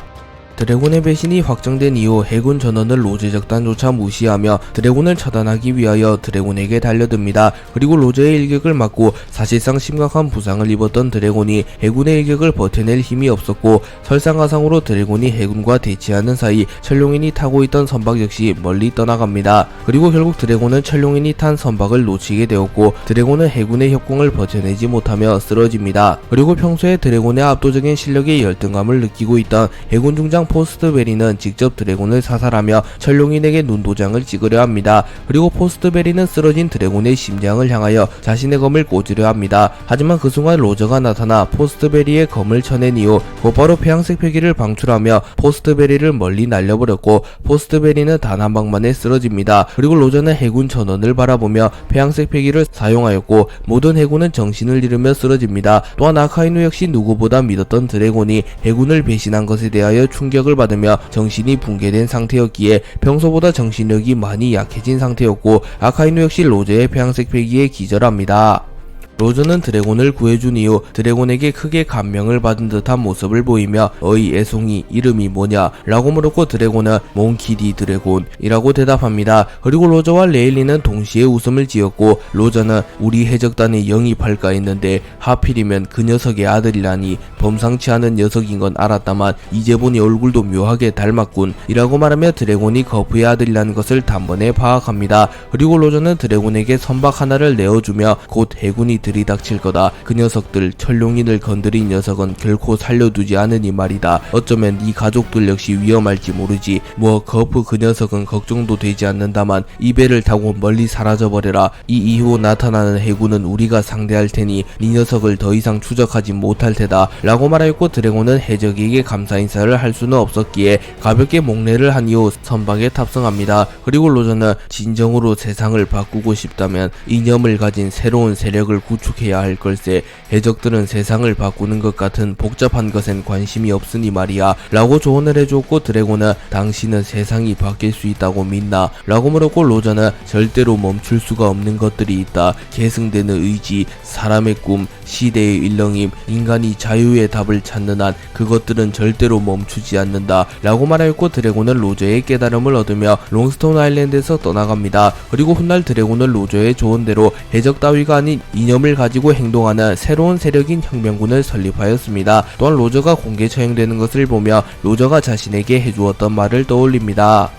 드래곤의 배신이 확정된 이후 해군 전원을 로제 적단조차 무시하며 드래곤을 처단하기 위하여 드래곤에게 달려듭니다. 그리고 로제의 일격을 맞고 사실상 심각한 부상을 입었던 드래곤이 해군의 일격을 버텨낼 힘이 없었고 설상가상으로 드래곤이 해군과 대치하는 사이 철룡인이 타고 있던 선박 역시 멀리 떠나갑니다. 그리고 결국 드래곤은 철룡인이 탄 선박을 놓치게 되었고 드래곤은 해군의 협공을 버텨내지 못하며 쓰러집니다. 그리고 평소에 드래곤의 압도적인 실력에 열등감을 느끼고 있던 해군 중장 포스트베리는 직접 드래곤을 사살하며 철룡인에게 눈도장을 찍으려 합니다. 그리고 포스트베리는 쓰러진 드래곤의 심장을 향하여 자신의 검을 꽂으려 합니다. 하지만 그 순간 로저가 나타나 포스트베리의 검을 쳐낸 이후 곧바로 폐양색 패기를 방출하며 포스트베리를 멀리 날려버렸고 포스트베리는 단 한 방만에 쓰러집니다. 그리고 로저는 해군 전원을 바라보며 폐양색 패기를 사용하였고 모든 해군은 정신을 잃으며 쓰러집니다. 또한 아카이누 역시 누구보다 믿었던 드래곤이 해군을 배신한 것에 대하여 충격을 받으며 정신이 붕괴된 상태였기에 평소보다 정신력이 많이 약해진 상태였고 아카이누 역시 로저의 폐양색 패기에 기절합니다. 로저는 드래곤을 구해준 이후 드래곤에게 크게 감명을 받은 듯한 모습을 보이며 어이 애송이 이름이 뭐냐 라고 물었고 드래곤은 몽키디 드래곤이라고 대답합니다. 그리고 로저와 레일리는 동시에 웃음을 지었고 로저는 우리 해적단에 영입할까 했는데 하필이면 그 녀석의 아들이라니 범상치 않은 녀석인 건 알았다만 이제 보니 얼굴도 묘하게 닮았군 이라고 말하며 드래곤이 거프의 아들이라는 것을 단번에 파악합니다. 그리고 로저는 드래곤에게 선박 하나를 내어주며 곧 해군이 들이닥칠 거다. 그 녀석들 철룡인을 건드린 녀석은 결코 살려두지 않으니 말이다. 어쩌면 네 가족들 역시 위험할지 모르지. 뭐 거프 그 녀석은 걱정도 되지 않는다만 이 배를 타고 멀리 사라져버려라. 이 이후 나타나는 해군은 우리가 상대할 테니 네 녀석을 더 이상 추적하지 못할 테다 라고 말하였고 드래곤은 해적에게 감사 인사를 할 수는 없었기에 가볍게 목례를 한 이후 선박에 탑승합니다. 그리고 로저는 진정으로 세상을 바꾸고 싶다면 이념을 가진 새로운 세력을 구축해야 할 걸세. 해적들은 세상을 바꾸는 것 같은 복잡한 것엔 관심이 없으니 말이야 라고 조언을 해줬고 드래곤은 당신은 세상이 바뀔 수 있다고 믿나? 라고 물었고 로저는 절대로 멈출 수가 없는 것들이 있다. 계승되는 의지, 사람의 꿈, 시대의 일렁임, 인간이 자유의 답을 찾는 한 그것들은 절대로 멈추지 않는다 라고 말하였고 드래곤은 로저의 깨달음을 얻으며 롱스톤 아일랜드에서 떠나갑니다. 그리고 훗날 드래곤은 로저의 조언대로 해적 따위가 아닌 이념을 가지고 행동하는 새로운 세력인 혁명군을 설립하였습니다. 또한 로저가 공개 처형되는 것을 보며 로저가 자신에게 해주었던 말을 떠올립니다.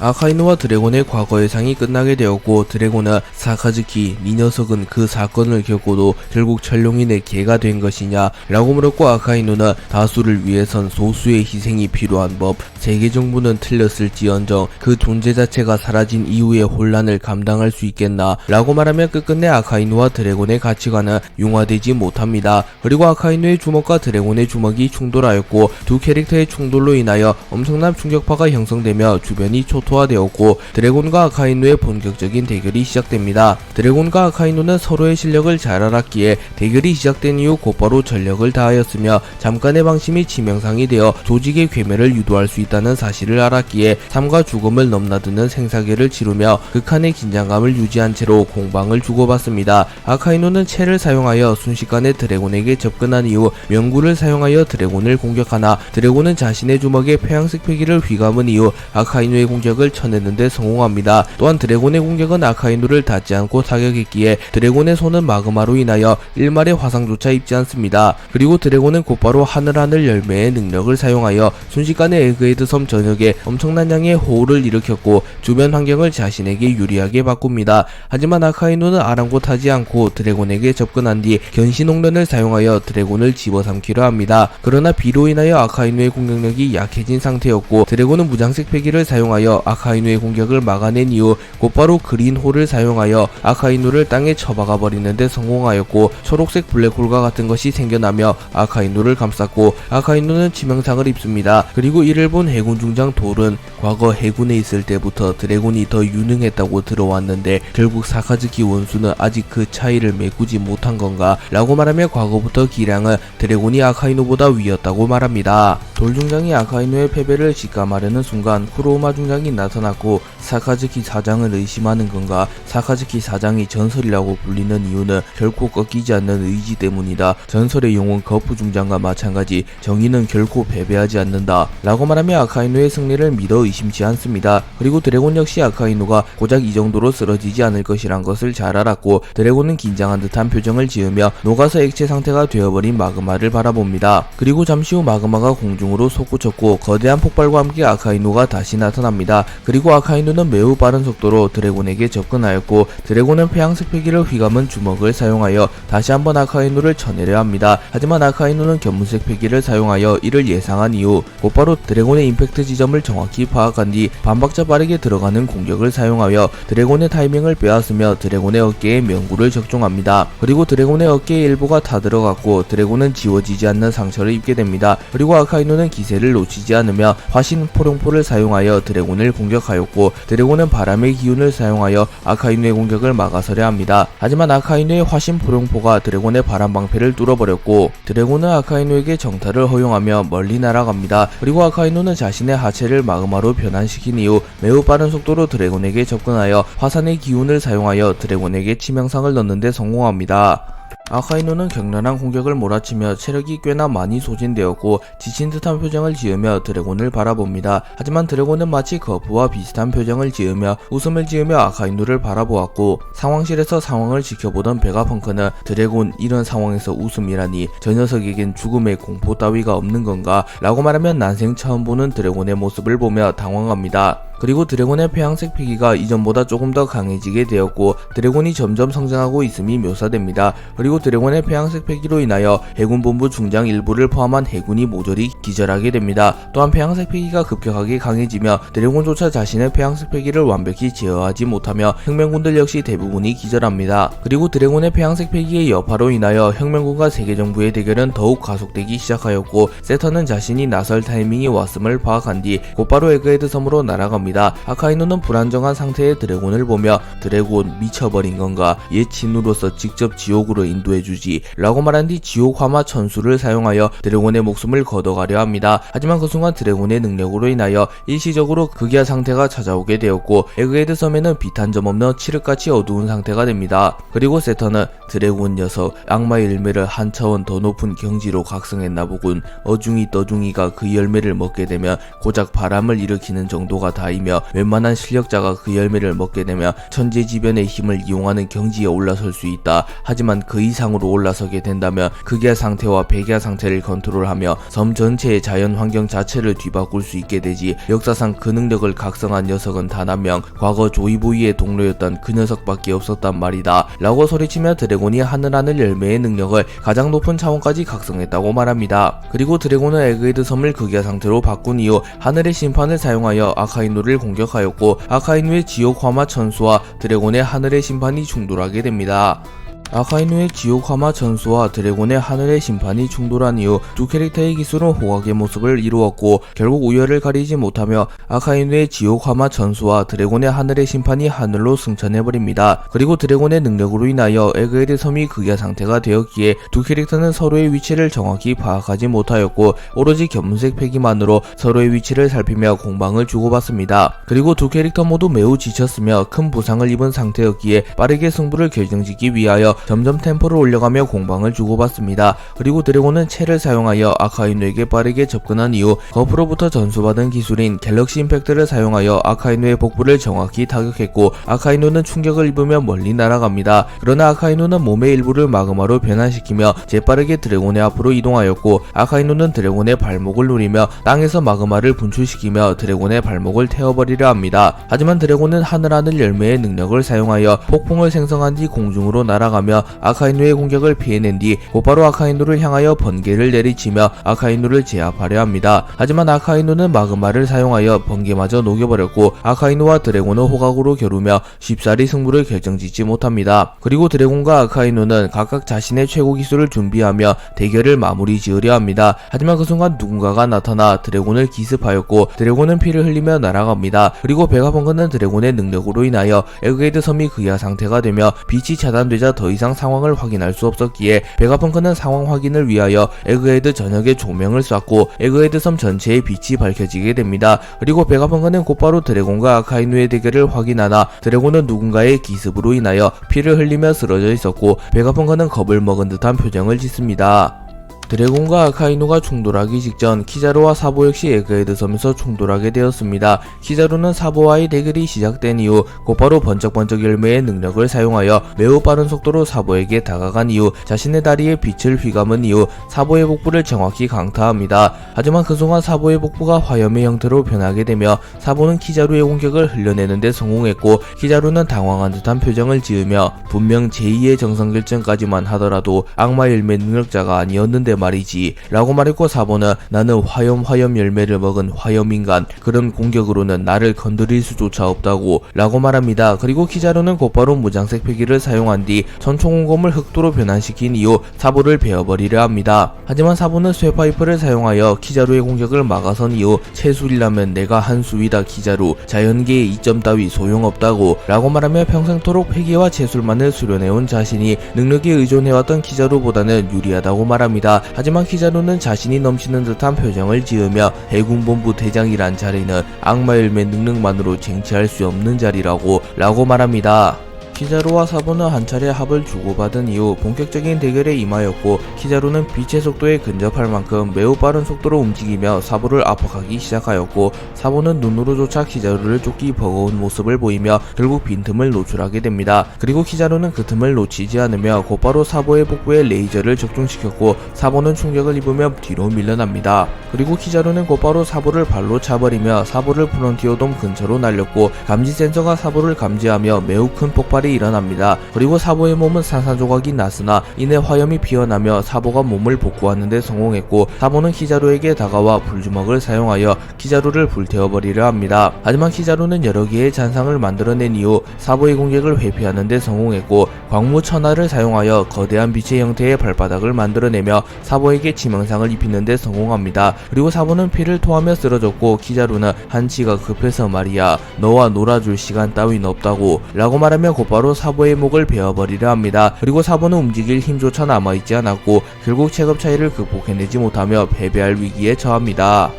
아카이누와 드래곤의 과거 예상이 끝나게 되었고 드래곤은 사카즈키 니 녀석은 그 사건을 겪고도 결국 철룡인의 개가 된 것이냐 라고 물었고 아카이누는 다수를 위해선 소수의 희생이 필요한 법, 세계 정부는 틀렸을지언정 그 존재 자체가 사라진 이후의 혼란을 감당할 수 있겠나 라고 말하며 끝끝내 아카이누와 드래곤의 가치관은 융화되지 못합니다. 그리고 아카이누의 주먹과 드래곤의 주먹이 충돌하였고 두 캐릭터의 충돌로 인하여 엄청난 충격파가 형성되며 주변이 초토화되었고 드래곤과 아카이누의 본격적인 대결이 시작됩니다. 드래곤과 아카이누는 서로의 실력을 잘 알았기에 대결이 시작된 이후 곧바로 전력을 다하였으며 잠깐의 방심이 치명상이 되어 조직의 괴멸을 유도할 수 있다는 사실을 알았기에 삶과 죽음을 넘나드는 생사계를 치르며 극한의 긴장감을 유지한 채로 공방을 주고받습니다. 아카이누는 채를 사용하여 순식간에 드래곤에게 접근한 이후 명구를 사용하여 드래곤을 공격하나 드래곤은 자신의 주먹에 폐양색 패기를 휘감은 이후 아카이누의 공격을 쳐내는데 성공합니다. 또한 드래곤의 공격은 아카이누를 닿지 않고 타격했기에 드래곤의 손은 마그마로 인하여 일말의 화상조차 입지 않습니다. 그리고 드래곤은 곧바로 하늘하늘 열매의 능력을 사용하여 순식간에 에그헤드 섬 전역에 엄청난 양의 호우를 일으켰고 주변 환경을 자신에게 유리하게 바꿉니다. 하지만 아카이누는 아랑곳하지 않고 드래곤에게 접근한 뒤 견시농련을 사용하여 드래곤을 집어삼키려 합니다. 그러나 비로 인하여 아카이누의 공격력이 약해진 상태였고 드래곤은 무장색 패기를 사용하여 아카이누의 공격을 막아낸 이후 곧바로 그린홀을 사용하여 아카이누를 땅에 쳐박아 버리는데 성공하였고 초록색 블랙홀과 같은 것이 생겨나며 아카이누를 감쌌고 아카이누는 치명상을 입습니다. 그리고 이를 본 해군 중장 돌은 과거 해군에 있을 때부터 드래곤이 더 유능했다고 들어왔는데 결국 사카즈키 원수는 아직 그 차이를 메꾸지 못한 건가 라고 말하며 과거부터 기량은 드래곤이 아카이누보다 위였다고 말합니다. 돌 중장이 아카이누의 패배를 직감하려는 순간 쿠로우마 중장이 흔적이 나타났고 사카즈키 사장을 의심하는 건가? 사카즈키 사장이 전설이라고 불리는 이유는 결코 꺾이지 않는 의지 때문이다. 전설의 영웅 거푸 중장과 마찬가지 정의는 결코 패배하지 않는다 라고 말하며 아카이누의 승리를 믿어 의심치 않습니다. 그리고 드래곤 역시 아카이누가 고작 이 정도로 쓰러지지 않을 것이란 것을 잘 알았고 드래곤은 긴장한 듯한 표정을 지으며 녹아서 액체 상태가 되어버린 마그마를 바라봅니다. 그리고 잠시 후 마그마가 공중으로 솟구쳤고 거대한 폭발과 함께 아카이누가 다시 나타납니다. 그리고 아카이누는 매우 빠른 속도로 드래곤에게 접근하였고 드래곤은 폐양색 패기를 휘감은 주먹을 사용하여 다시 한번 아카이누를 쳐내려 합니다. 하지만 아카이누는 견문색 패기를 사용하여 이를 예상한 이후 곧바로 드래곤의 임팩트 지점을 정확히 파악한 뒤 반박자 빠르게 들어가는 공격을 사용하여 드래곤의 타이밍을 빼앗으며 드래곤의 어깨에 명구를 적중합니다. 그리고 드래곤의 어깨의 일부가 다 들어갔고 드래곤은 지워지지 않는 상처를 입게 됩니다. 그리고 아카이누는 기세를 놓치지 않으며 화신 포룡포를 사용하여 드래곤을 공격하였고 드래곤은 바람의 기운을 사용하여 아카이누의 공격을 막아서려 합니다. 하지만 아카이누의 화신 포룡포가 드래곤의 바람 방패를 뚫어버렸고 드래곤은 아카이누에게 정탈을 허용하며 멀리 날아갑니다. 그리고 아카이누는 자신의 하체를 마그마로 변환시킨 이후 매우 빠른 속도로 드래곤에게 접근하여 화산의 기운을 사용하여 드래곤에게 치명상을 넣는데 성공합니다. 아카이누는 격렬한 공격을 몰아치며 체력이 꽤나 많이 소진되었고 지친 듯한 표정을 지으며 드래곤을 바라봅니다. 하지만 드래곤은 마치 거푸와 비슷한 표정을 지으며 웃음을 지으며 아카이누를 바라보았고 상황실에서 상황을 지켜보던 베가펑크는 드래곤 이런 상황에서 웃음이라니 저 녀석에겐 죽음의 공포 따위가 없는 건가 라고 말하면 난생 처음 보는 드래곤의 모습을 보며 당황합니다. 그리고 드래곤의 폐양색 패기가 이전보다 조금 더 강해지게 되었고 드래곤이 점점 성장하고 있음이 묘사됩니다. 그리고 드래곤의 폐양색 패기로 인하여 해군본부 중장 일부를 포함한 해군이 모조리 기절하게 됩니다. 또한 폐양색 패기가 급격하게 강해지며 드래곤조차 자신의 폐양색 패기를 완벽히 제어하지 못하며 혁명군들 역시 대부분이 기절합니다. 그리고 드래곤의 폐양색 패기의 여파로 인하여 혁명군과 세계정부의 대결은 더욱 가속되기 시작하였고 세터는 자신이 나설 타이밍이 왔음을 파악한 뒤 곧바로 에그헤드 섬으로 날아갑니다. 아카이누는 불안정한 상태의 드래곤을 보며 드래곤 미쳐버린 건가? 옛 친구로서 직접 지옥으로 인도해주지 라고 말한 뒤 지옥 화마 천수를 사용하여 드래곤의 목숨을 걷어가려 합니다. 하지만 그 순간 드래곤의 능력으로 인하여 일시적으로 극야 상태가 찾아오게 되었고 에그헤드 섬에는 빛 한 점 없는 칠흑같이 어두운 상태가 됩니다. 그리고 세터는 드래곤 녀석 악마의 열매를 한 차원 더 높은 경지로 각성했나 보군. 어중이 떠중이가 그 열매를 먹게 되면 고작 바람을 일으키는 정도가 다이며 웬만한 실력자가 그 열매를 먹게 되면 천재지변의 힘을 이용하는 경지에 올라설 수 있다. 하지만 그 이상으로 올라서게 된다면 극야 상태와 백야 상태를 컨트롤하며 섬 전체의 자연 환경 자체를 뒤바꿀 수 있게 되지. 역사상 그 능력을 각성한 녀석은 단 한 명, 과거 조이보이의 동료였던 그 녀석밖에 없었단 말이다 라고 소리치며 드래곤이 하늘하늘 열매의 능력을 가장 높은 차원까지 각성했다고 말합니다. 그리고 드래곤은 에그헤드 섬을 극야 상태로 바꾼 이후 하늘의 심판을 사용하여 아카이누를 공격하였고 아카이누의 지옥 화마 천수와 드래곤의 하늘의 심판이 충돌하게 됩니다. 아카이누의 지옥 화마 전수와 드래곤의 하늘의 심판이 충돌한 이후 두 캐릭터의 기술은 호각의 모습을 이루었고 결국 우열을 가리지 못하며 아카이누의 지옥 화마 전수와 드래곤의 하늘의 심판이 하늘로 승천해버립니다. 그리고 드래곤의 능력으로 인하여 에그헤드 섬이 극야 상태가 되었기에 두 캐릭터는 서로의 위치를 정확히 파악하지 못하였고 오로지 견문색 패기만으로 서로의 위치를 살피며 공방을 주고받습니다. 그리고 두 캐릭터 모두 매우 지쳤으며 큰 부상을 입은 상태였기에 빠르게 승부를 결정짓기 위하여 점점 템포를 올려가며 공방을 주고받습니다. 그리고 드래곤은 채를 사용하여 아카이누에게 빠르게 접근한 이후 거프로부터 전수받은 기술인 갤럭시 임팩트를 사용하여 아카이누의 복부를 정확히 타격했고 아카이누는 충격을 입으며 멀리 날아갑니다. 그러나 아카이누는 몸의 일부를 마그마로 변환시키며 재빠르게 드래곤의 앞으로 이동하였고 아카이누는 드래곤의 발목을 누리며 땅에서 마그마를 분출시키며 드래곤의 발목을 태워버리려 합니다. 하지만 드래곤은 하늘하늘 열매의 능력을 사용하여 폭풍을 생성한 뒤 공중으로 날아가며 아카이누의 공격을 피해낸 뒤 곧바로 아카이누를 향하여 번개를 내리치며 아카이누를 제압하려 합니다. 하지만 아카이누는 마그마를 사용하여 번개마저 녹여버렸고 아카이누와 드래곤은 호각으로 겨루며 쉽사리 승부를 결정짓지 못합니다. 그리고 드래곤과 아카이누는 각각 자신의 최고 기술을 준비하며 대결을 마무리 지으려 합니다. 하지만 그 순간 누군가가 나타나 드래곤을 기습하였고 드래곤은 피를 흘리며 날아갑니다. 그리고 베가펑크는 드래곤의 능력으로 인하여 에그헤드 섬이 극야 상태가 되며 빛이 차단되자 더 이상 상황을 확인할 수 없었기에 베가펑크는 상황 확인을 위하여 에그헤드 전역에 조명을 쐈고 에그헤드 섬 전체의 빛이 밝혀지게 됩니다. 그리고 베가펑크는 곧바로 드래곤과 아카이누의 대결을 확인하나 드래곤은 누군가의 기습으로 인하여 피를 흘리며 쓰러져 있었고 베가펑크는 겁을 먹은 듯한 표정을 짓습니다. 드래곤과 아카이누가 충돌하기 직전 키자루와 사보 역시 에그헤드 섬에서 충돌하게 되었습니다. 키자루는 사보와의 대결이 시작된 이후 곧바로 번쩍번쩍 열매의 능력을 사용하여 매우 빠른 속도로 사보에게 다가간 이후 자신의 다리에 빛을 휘감은 이후 사보의 복부를 정확히 강타합니다. 하지만 그 순간 사보의 복부가 화염의 형태로 변하게 되며 사보는 키자루의 공격을 흘려내는 데 성공했고 키자루는 당황한 듯한 표정을 지으며 분명 제2의 정성결정까지만 하더라도 악마 열매 능력자가 아니었는데 말이지 라고 말했고 사보는 나는 화염 열매를 먹은 화염인간 그런 공격으로는 나를 건드릴 수조차 없다고 라고 말합니다. 그리고 키자루는 곧바로 무장색 패기를 사용한 뒤 천총온검을 흑도로 변환시킨 이후 사보를 베어버리려 합니다. 하지만 사보는 쇠파이프를 사용하여 키자루의 공격을 막아선 이후 채술이라면 내가 한 수위다 키자루 자연계의 이점 따위 소용없다고 라고 말하며 평생토록 패기와 채술만을 수련해온 자신이 능력에 의존해왔던 키자루보다는 유리하다고 말합니다. 하지만 키자루는 자신이 넘치는 듯한 표정을 지으며 해군본부 대장이란 자리는 악마 열매 능력만으로 쟁취할 수 없는 자리라고 라고 말합니다. 키자루와 사보는 한 차례 합을 주고받은 이후 본격적인 대결에 임하였고 키자루는 빛의 속도에 근접할 만큼 매우 빠른 속도로 움직이며 사보를 압박하기 시작하였고 사보는 눈으로조차 키자루를 쫓기 버거운 모습을 보이며 결국 빈틈을 노출하게 됩니다. 그리고 키자루는 그 틈을 놓치지 않으며 곧바로 사보의 복부에 레이저를 적중시켰고 사보는 충격을 입으며 뒤로 밀려납니다. 그리고 키자루는 곧바로 사보를 발로 차버리며 사보를 프론티어돔 근처로 날렸고 감지 센서가 사보를 감지하며 매우 큰 폭발이 일어납니다. 그리고 사보의 몸은 산산조각이 났으나 이내 화염이 피어나며 사보가 몸을 복구하는 데 성공했고 사보는 키자루에게 다가와 불주먹을 사용하여 키자루를 불태워버리려 합니다. 하지만 키자루는 여러 개의 잔상을 만들어낸 이후 사보의 공격을 회피하는 데 성공했고 광무 천하를 사용하여 거대한 빛의 형태의 발바닥을 만들어내며 사보에게 치명상을 입히는 데 성공합니다. 그리고 사보는 피를 토하며 쓰러졌고 키자루는 한치가 급해서 말이야 너와 놀아줄 시간 따윈 없다고 라고 말하며 곧바로 사보의 목을 베어버리려 합니다. 그리고 사보는 움직일 힘조차 남아있지 않았고 결국 체급 차이를 극복해내지 못하며 패배할 위기에 처합니다.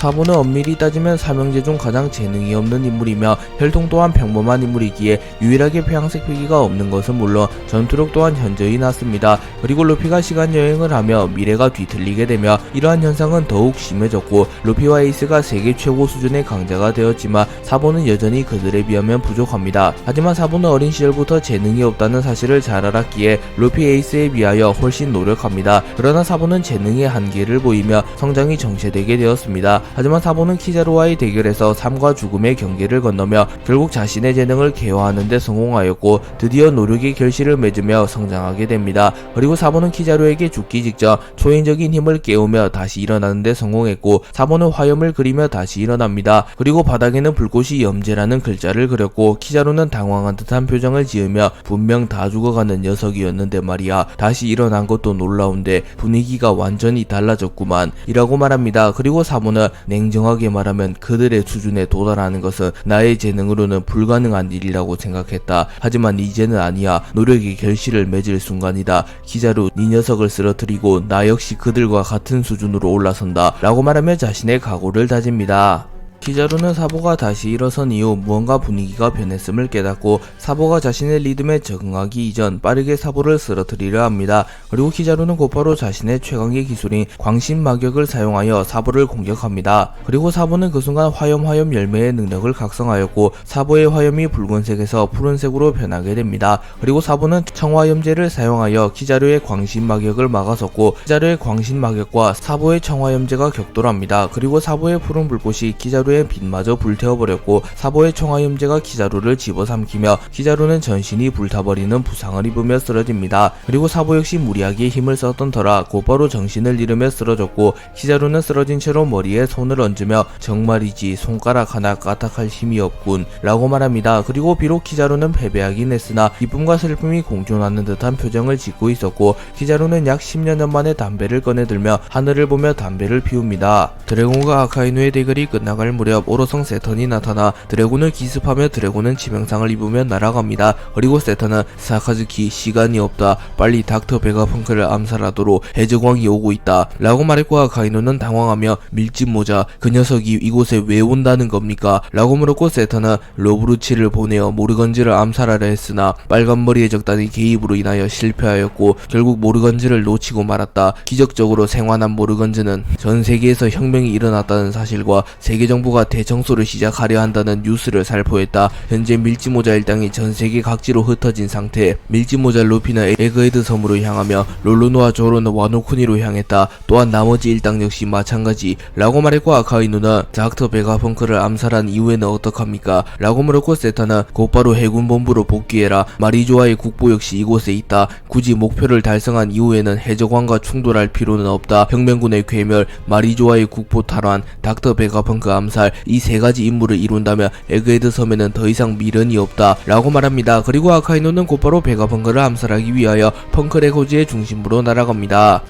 사보는 엄밀히 따지면 삼형제 중 가장 재능이 없는 인물이며 혈통 또한 평범한 인물이기에 유일하게 폐양색 패기가 없는 것은 물론 전투력 또한 현저히 낮습니다. 그리고 루피가 시간여행을 하며 미래가 뒤틀리게 되며 이러한 현상은 더욱 심해졌고 루피와 에이스가 세계 최고 수준의 강자가 되었지만 사보는 여전히 그들에 비하면 부족합니다. 하지만 사보는 어린 시절부터 재능이 없다는 사실을 잘 알았기에 루피 에이스에 비하여 훨씬 노력합니다. 그러나 사보는 재능의 한계를 보이며 성장이 정체되게 되었습니다. 하지만 사보는 키자루와의 대결에서 삶과 죽음의 경계를 건너며 결국 자신의 재능을 개화하는 데 성공하였고 드디어 노력의 결실을 맺으며 성장하게 됩니다. 그리고 사보는 키자루에게 죽기 직전 초인적인 힘을 깨우며 다시 일어나는 데 성공했고 사보는 화염을 그리며 다시 일어납니다. 그리고 바닥에는 불꽃이 염제라는 글자를 그렸고 키자루는 당황한 듯한 표정을 지으며 분명 다 죽어가는 녀석이었는데 말이야 다시 일어난 것도 놀라운데 분위기가 완전히 달라졌구만 이라고 말합니다. 그리고 사보는 냉정하게 말하면 그들의 수준에 도달하는 것은 나의 재능으로는 불가능한 일이라고 생각했다. 하지만 이제는 아니야. 노력의 결실을 맺을 순간이다. 키자루 네 녀석을 쓰러뜨리고 나 역시 그들과 같은 수준으로 올라선다 라고 말하며 자신의 각오를 다집니다. 키자루는 사보가 다시 일어선 이후 무언가 분위기가 변했음을 깨닫고 사보가 자신의 리듬에 적응하기 이전 빠르게 사보를 쓰러뜨리려 합니다. 그리고 키자루는 곧바로 자신의 최강의 기술인 광신마격을 사용하여 사보를 공격합니다. 그리고 사보는 그 순간 화염 열매의 능력을 각성하였고 사보의 화염이 붉은색에서 푸른색으로 변하게 됩니다. 그리고 사보는 청화염제를 사용하여 키자루의 광신마격을 막아섰고 키자루의 광신마격과 사보의 청화염제가 격돌합니다. 그리고 사보의 푸른 불꽃이 키자루 빛마저 불태워버렸고 사보의 청화염제가 키자루를 집어삼키며 키자루는 전신이 불타버리는 부상을 입으며 쓰러집니다. 그리고 사보 역시 무리하게 힘을 썼던 터라 곧바로 정신을 잃으며 쓰러졌고 키자루는 쓰러진 채로 머리에 손을 얹으며 정말이지 손가락 하나 까딱할 힘이 없군 라고 말합니다. 그리고 비록 키자루는 패배하긴 했으나 기쁨과 슬픔이 공존하는 듯한 표정을 짓고 있었고 키자루는 약 10년 만에 담배를 꺼내들며 하늘을 보며 담배를 피웁니다. 드래곤과 아카이누의 대결이 끝나갈 무렵 오로성 세턴이 나타나 드래곤을 기습하며 드래곤은 치명상을 입으며 날아갑니다. 그리고 세턴은 사카즈키 시간이 없다. 빨리 닥터 베가펑크를 암살하도록 해적왕이 오고 있다. 라고 말했고 아카이누는 당황하며 밀짚모자 그 녀석이 이곳에 왜 온다는 겁니까? 라고 물었고 세턴은 로브루치를 보내어 모르건즈를 암살하려 했으나 빨간머리의 적단의 개입으로 인하여 실패하였고 결국 모르건즈를 놓치고 말았다. 기적적으로 생還한 모르건즈는 전 세계에서 혁명이 일어났다는 사실과 세계 정부가 대청소를 시작하려 한다는 뉴스를 살포했다. 현재 밀짚모자 일당이 전 세계 각지로 흩어진 상태. 밀짚모자 루피는 에그헤드 섬으로 향하며 롤루노와 조로는 와노쿠니로 향했다. 또한 나머지 일당 역시 마찬가지. 라고 말했고 아카이누는 닥터 베가펑크를 암살한 이후에는 어떡합니까? 라고 물었고 세타는 곧바로 해군본부로 복귀해라. 마리조아의 국보 역시 이곳에 있다. 굳이 목표를 달성한 이후에는 해적왕과 충돌할 필요는 없다. 혁명군의 괴멸, 마리조아의 국보 탈환, 닥터 베가펑크 암살 이 세 가지 임무를 이룬다면 에그헤드 섬에는 더 이상 미련이 없다. 라고 말합니다. 그리고 아카이누는 곧바로 베가펑크를 암살하기 위하여 펑크레코즈의 중심부로 날아갑니다.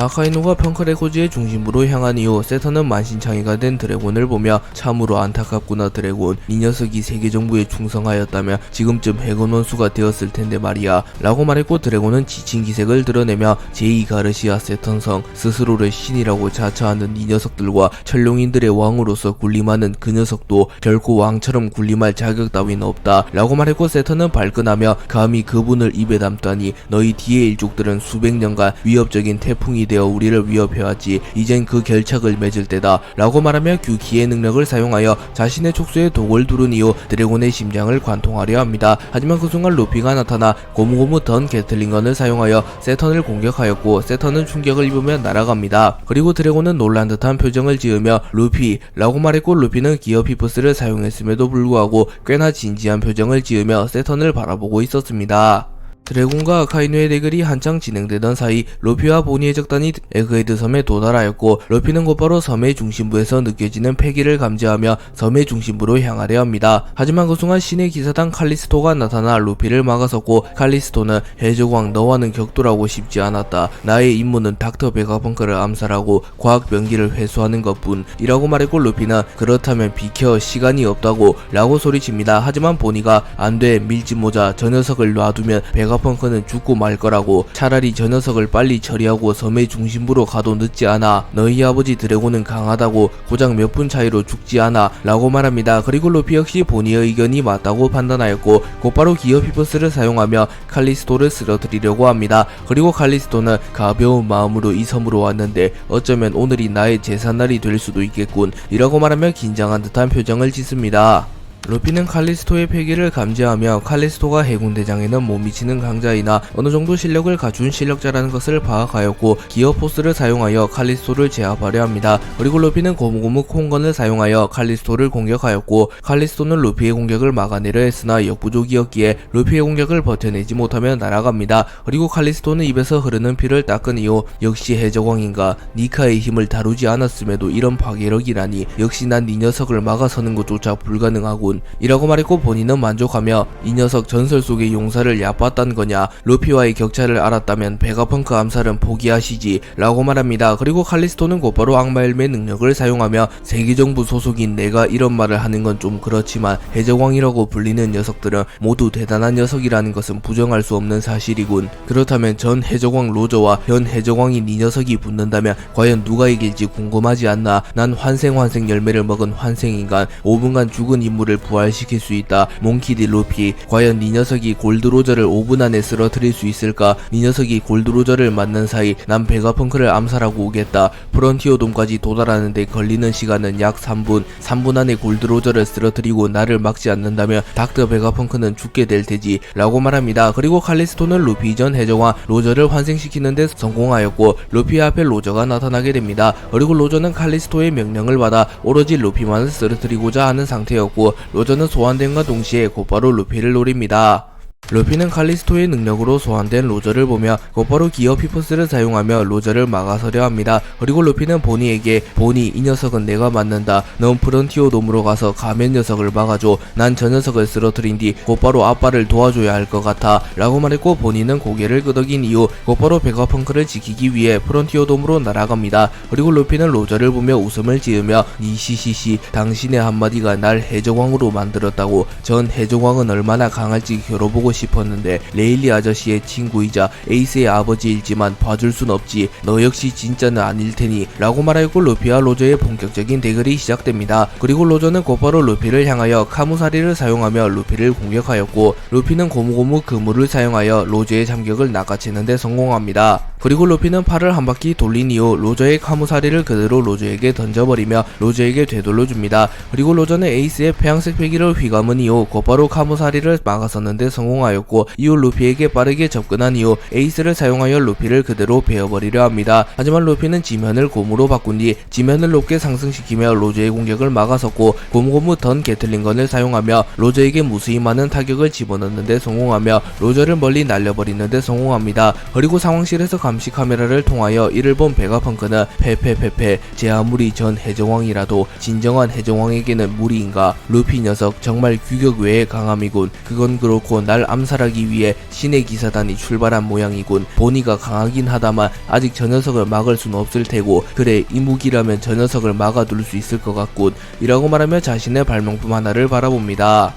아카이누가 펑크레코즈의 중심부로 향한 이후 세턴은 만신창이가 된 드래곤을 보며 참으로 안타깝구나 드래곤. 이 녀석이 세계정부에 충성하였다면 지금쯤 해군 원수가 되었을 텐데 말이야. 라고 말했고 드래곤은 지친 기색을 드러내며 제2 가르시아 세턴성 스스로를 신이라고 자처하는 이 녀석들과 천룡인들의 왕으로서 군림하는 그 녀석도 결코 왕처럼 군림할 자격 따윈 없다. 라고 말했고 세턴은 발끈하며 감히 그분을 입에 담다니 너희 뒤의 일족들은 수백 년간 위협적인 태풍이 되어 우리를 위협해왔지. 이젠 그 결착을 맺을 때다. 라고 말하며 규기의 능력을 사용하여 자신의 촉수에 독을 두른 이후 드래곤의 심장을 관통하려 합니다. 하지만 그 순간 루피가 나타나 고무고무 던 게틀링건을 사용하여 세턴을 공격하였고 세턴은 충격을 입으며 날아갑니다. 그리고 드래곤은 놀란 듯한 표정을 지으며 루피 라고 말했고 루피는 기어 피프스를 사용했음에도 불구하고 꽤나 진지한 표정을 지으며 세턴을 바라보고 있었습니다. 드래곤과 아카이누의 대결이 한창 진행되던 사이 루피와 보니의 적단이 에그헤드 섬에 도달하였고 루피는 곧바로 섬의 중심부에서 느껴지는 패기를 감지하며 섬의 중심부로 향하려 합니다. 하지만 그 순간 신의 기사단 칼리스토가 나타나 루피를 막아섰고 칼리스토는 해적왕 너와는 격돌하고 싶지 않았다. 나의 임무는 닥터 베가펑크를 암살하고 과학 병기를 회수하는 것뿐 이라고 말했고 루피는 그렇다면 비켜 시간이 없다고 라고 소리칩니다. 하지만 보니가 안돼 밀짚모자 저 녀석을 놔두면 베가펑크는 죽고 말 거라고 차라리 저 녀석을 빨리 처리하고 섬의 중심부로 가도 늦지 않아. 너희 아버지 드래곤은 강하다고 고작 몇 분 차이로 죽지 않아 라고 말합니다. 그리고 루피 역시 보니의 의견이 맞다고 판단하였고 곧바로 기어 피퍼스를 사용하며 칼리스토를 쓰러뜨리려고 합니다. 그리고 칼리스토는 가벼운 마음으로 이 섬으로 왔는데 어쩌면 오늘이 나의 제삿날이 될 수도 있겠군 이라고 말하며 긴장한 듯한 표정을 짓습니다. 루피는 칼리스토의 패기를 감지하며 칼리스토가 해군대장에는 못 미치는 강자이나 어느정도 실력을 갖춘 실력자라는 것을 파악하였고 기어포스를 사용하여 칼리스토를 제압하려 합니다. 그리고 루피는 고무고무 콩건을 사용하여 칼리스토를 공격하였고 칼리스토는 루피의 공격을 막아내려 했으나 역부족이었기에 루피의 공격을 버텨내지 못하며 날아갑니다. 그리고 칼리스토는 입에서 흐르는 피를 닦은 이후 역시 해적왕인가 니카의 힘을 다루지 않았음에도 이런 파괴력이라니 역시 난 이 녀석을 막아서는 것조차 불가능하군 이라고 말했고 본인은 만족하며 이 녀석 전설 속의 용사를 얕봤단 거냐 루피와의 격차를 알았다면 베가펑크 암살은 포기하시지 라고 말합니다. 그리고 칼리스토는 곧바로 악마열매 능력을 사용하며 세계정부 소속인 내가 이런 말을 하는 건 좀 그렇지만 해적왕이라고 불리는 녀석들은 모두 대단한 녀석이라는 것은 부정할 수 없는 사실이군. 그렇다면 전 해적왕 로저와 현 해적왕인 이 녀석이 붙는다면 과연 누가 이길지 궁금하지 않나. 난 환생 열매를 먹은 환생인간 5분간 죽은 인물을 부활시킬 수 있다. 몽키디 루피 과연 이 녀석이 골드로저를 5분 안에 쓰러뜨릴 수 있을까. 이 녀석이 골드로저를 맞는 사이 난 베가펑크를 암살하고 오겠다. 프론티어돔까지 도달하는데 걸리는 시간은 약 3분 안에 골드로저를 쓰러뜨리고 나를 막지 않는다면 닥터 베가펑크는 죽게 될 테지 라고 말합니다. 그리고 칼리스토는 루피 전 해적왕 로저를 환생시키는데 성공하였고 루피 앞에 로저가 나타나게 됩니다. 그리고 로저는 칼리스토의 명령을 받아 오로지 루피만을 쓰러뜨리고자 하는 상태였고 로저는 소환됨과 동시에 곧바로 루피를 노립니다. 루피는 칼리스토의 능력으로 소환된 로저를 보며 곧바로 기어 피퍼스를 사용하며 로저를 막아서려 합니다. 그리고 루피는 보니에게 보니 이 녀석은 내가 맞는다. 넌 프런티어 돔으로 가서 가면 녀석을 막아줘. 난 저 녀석을 쓰러뜨린 뒤 곧바로 아빠를 도와줘야 할 것 같아 라고 말했고 보니는 고개를 끄덕인 이후 곧바로 베가펑크를 지키기 위해 프런티어 돔으로 날아갑니다. 그리고 루피는 로저를 보며 웃음을 지으며 니시시시 당신의 한마디가 날 해적왕으로 만들었다고. 전 해적왕은 얼마나 강할지 겨뤄보고 싶었는데 레일리 아저씨의 친구이자 에이스의 아버지일지만 봐줄 순 없지. 너 역시 진짜는 아닐 테니 라고 말하고 루피와 로저의 본격적인 대결이 시작됩니다. 그리고 로저는 곧바로 루피를 향하여 카무사리를 사용하며 루피를 공격하였고 루피는 고무고무 그물을 사용하여 로저의 잠격을 낚아채는데 성공합니다. 그리고 루피는 팔을 한 바퀴 돌린 이후 로저의 카무사리를 그대로 로저에게 던져버리며 로저에게 되돌려줍니다. 그리고 로저는 에이스의 폐양색 패기를 휘감은 이후 곧바로 카무사리를 막아섰는데 성공하였고 이후 루피에게 빠르게 접근한 이후 에이스를 사용하여 루피를 그대로 베어버리려 합니다. 하지만 루피는 지면을 곰으로 바꾼 뒤 지면을 높게 상승시키며 로저의 공격을 막아섰고 고무고무 던 게틀링건을 사용하며 로저에게 무수히 많은 타격을 집어넣는데 성공하며 로저를 멀리 날려버리는데 성공합니다. 그리고 상황실에서 감시 카메라를 통하여 이를 본 베가펑크는 페페페페 제 아무리 전 해적왕이라도 진정한 해적왕에게는 무리인가. 루피 녀석 정말 규격 외의 강함이군. 그건 그렇고 날 암살하기 위해 신의 기사단이 출발한 모양이군. 보니가 강하긴 하다만 아직 저 녀석을 막을 수는 없을 테고 그래 이 무기라면 저 녀석을 막아둘 수 있을 것 같군 이라고 말하며 자신의 발명품 하나를 바라봅니다.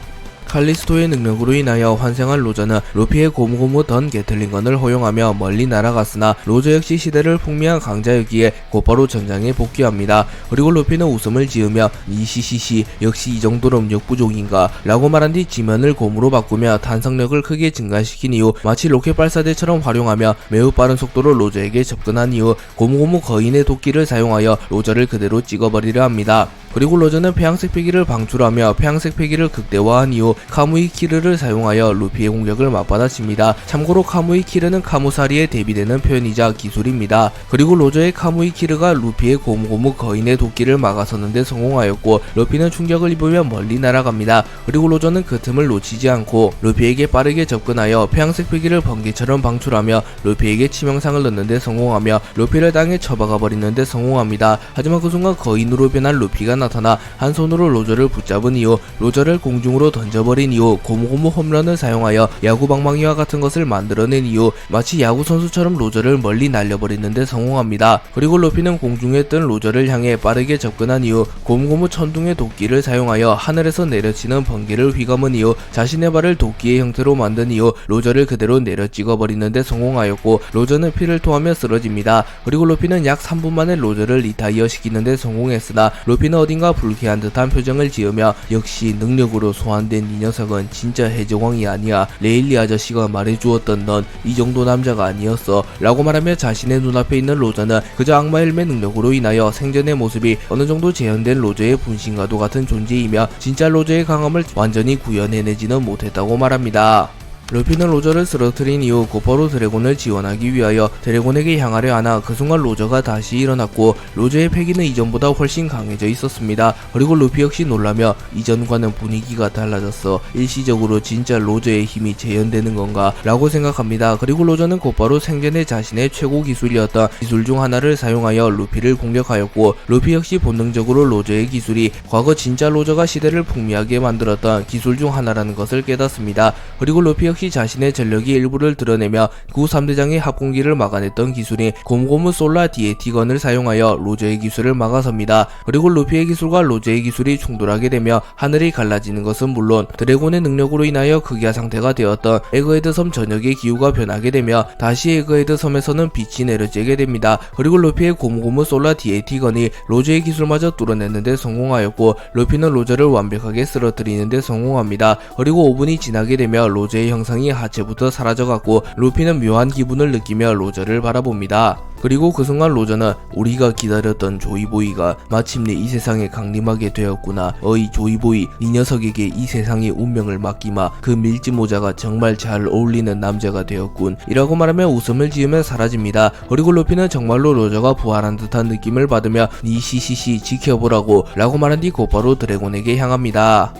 칼리스토의 능력으로 인하여 환생한 로저는 루피의 고무고무 던 게틀링건을 허용하며 멀리 날아갔으나 로저 역시 시대를 풍미한 강자였기에 곧바로 전장에 복귀합니다. 그리고 루피는 웃음을 지으며 니시시시 역시 이 정도는 역부족인가 라고 말한 뒤 지면을 곰으로 바꾸며 탄성력을 크게 증가시킨 이후 마치 로켓 발사대처럼 활용하며 매우 빠른 속도로 로저에게 접근한 이후 고무고무 거인의 도끼를 사용하여 로저를 그대로 찍어버리려 합니다. 그리고 로저는 폐양색 패기를 방출하며 폐양색 패기를 극대화한 이후 카무이 키르를 사용하여 루피의 공격을 맞받아칩니다. 참고로 카무이 키르는 카무사리에 대비되는 표현이자 기술입니다. 그리고 로저의 카무이 키르가 루피의 고무고무 거인의 도끼를 막아섰는데 성공하였고 루피는 충격을 입으며 멀리 날아갑니다. 그리고 로저는 그 틈을 놓치지 않고 루피에게 빠르게 접근하여 폐양색 패기를 번개처럼 방출하며 루피에게 치명상을 넣는데 성공하며 루피를 땅에 처박아 버리는데 성공합니다. 하지만 그 순간 거인으로 변한 루피가 나타나 한 손으로 로저를 붙잡은 이후 로저를 공중으로 던져버린 이후 고무고무 홈런을 사용하여 야구 방망이와 같은 것을 만들어낸 이후 마치 야구 선수처럼 로저를 멀리 날려버리는데 성공합니다. 그리고 루피는 공중에 뜬 로저를 향해 빠르게 접근한 이후 고무고무 천둥의 도끼를 사용하여 하늘에서 내려치는 번개를 휘감은 이후 자신의 발을 도끼의 형태로 만든 이후 로저를 그대로 내려 찍어버리는데 성공하였고 로저는 피를 토하며 쓰러집니다. 그리고 루피는 약 3분 만에 로저를 리타이어 시키는데 성공했으나 루피는 어딘가 불쾌한 듯한 표정을 지으며 역시 능력으로 소환된 이 녀석은 진짜 해적왕이 아니야. 레일리 아저씨가 말해주었던 넌 이 정도 남자가 아니었어 라고 말하며 자신의 눈앞에 있는 로저는 그저 악마 헬멧 능력으로 인하여 생전의 모습이 어느정도 재현된 로저의 분신과도 같은 존재이며 진짜 로저의 강함을 완전히 구현해내지는 못했다고 말합니다. 루피는 로저를 쓰러뜨린 이후 곧바로 드래곤을 지원하기 위하여 드래곤에게 향하려 하나 그 순간 로저가 다시 일어났고 로저의 패기는 이전보다 훨씬 강해져 있었습니다. 그리고 루피 역시 놀라며 이전과는 분위기가 달라졌어. 일시적으로 진짜 로저의 힘이 재현되는 건가 라고 생각합니다. 그리고 로저는 곧바로 생전에 자신의 최고 기술이었던 기술 중 하나를 사용하여 루피를 공격하였고 루피 역시 본능적으로 로저의 기술이 과거 진짜 로저가 시대를 풍미하게 만들었던 기술 중 하나라는 것을 깨닫습니다. 그리고 루피 역시 자신의 전력의 일부를 드러내며 구 3대장의 합공기를 막아냈던 기술인 고무고무 솔라 디에티건을 사용하여 로저의 기술을 막아섭니다. 그리고 루피의 기술과 로저의 기술이 충돌하게 되며 하늘이 갈라지는 것은 물론 드래곤의 능력으로 인하여 극야 상태가 되었던 에그헤드 섬 전역의 기후가 변하게 되며 다시 에그헤드 섬에서는 빛이 내려지게 됩니다. 그리고 루피의 고무고무 솔라 디에티건이 로저의 기술마저 뚫어냈는데 성공하였고 루피는 로저를 완벽하게 쓰러뜨리는데 성공합니다. 그리고 5분이 지나게 되며 로저의 형상이 하체부터 사라져갔고 루피는 묘한 기분을 느끼며 로저를 바라봅니다. 그리고 그 순간 로저는 우리가 기다렸던 조이보이가 마침내 이 세상에 강림하게 되었구나. 어이 조이보이, 이 녀석에게 이 세상의 운명을 맡기마. 그 밀짚 모자가 정말 잘 어울리는 남자가 되었군 이라고 말하며 웃음을 지으며 사라집니다. 그리고 루피는 정말로 로저가 부활한 듯한 느낌을 받으며 니시시시 지켜보라고 라고 말한 뒤 곧바로 드래곤에게 향합니다.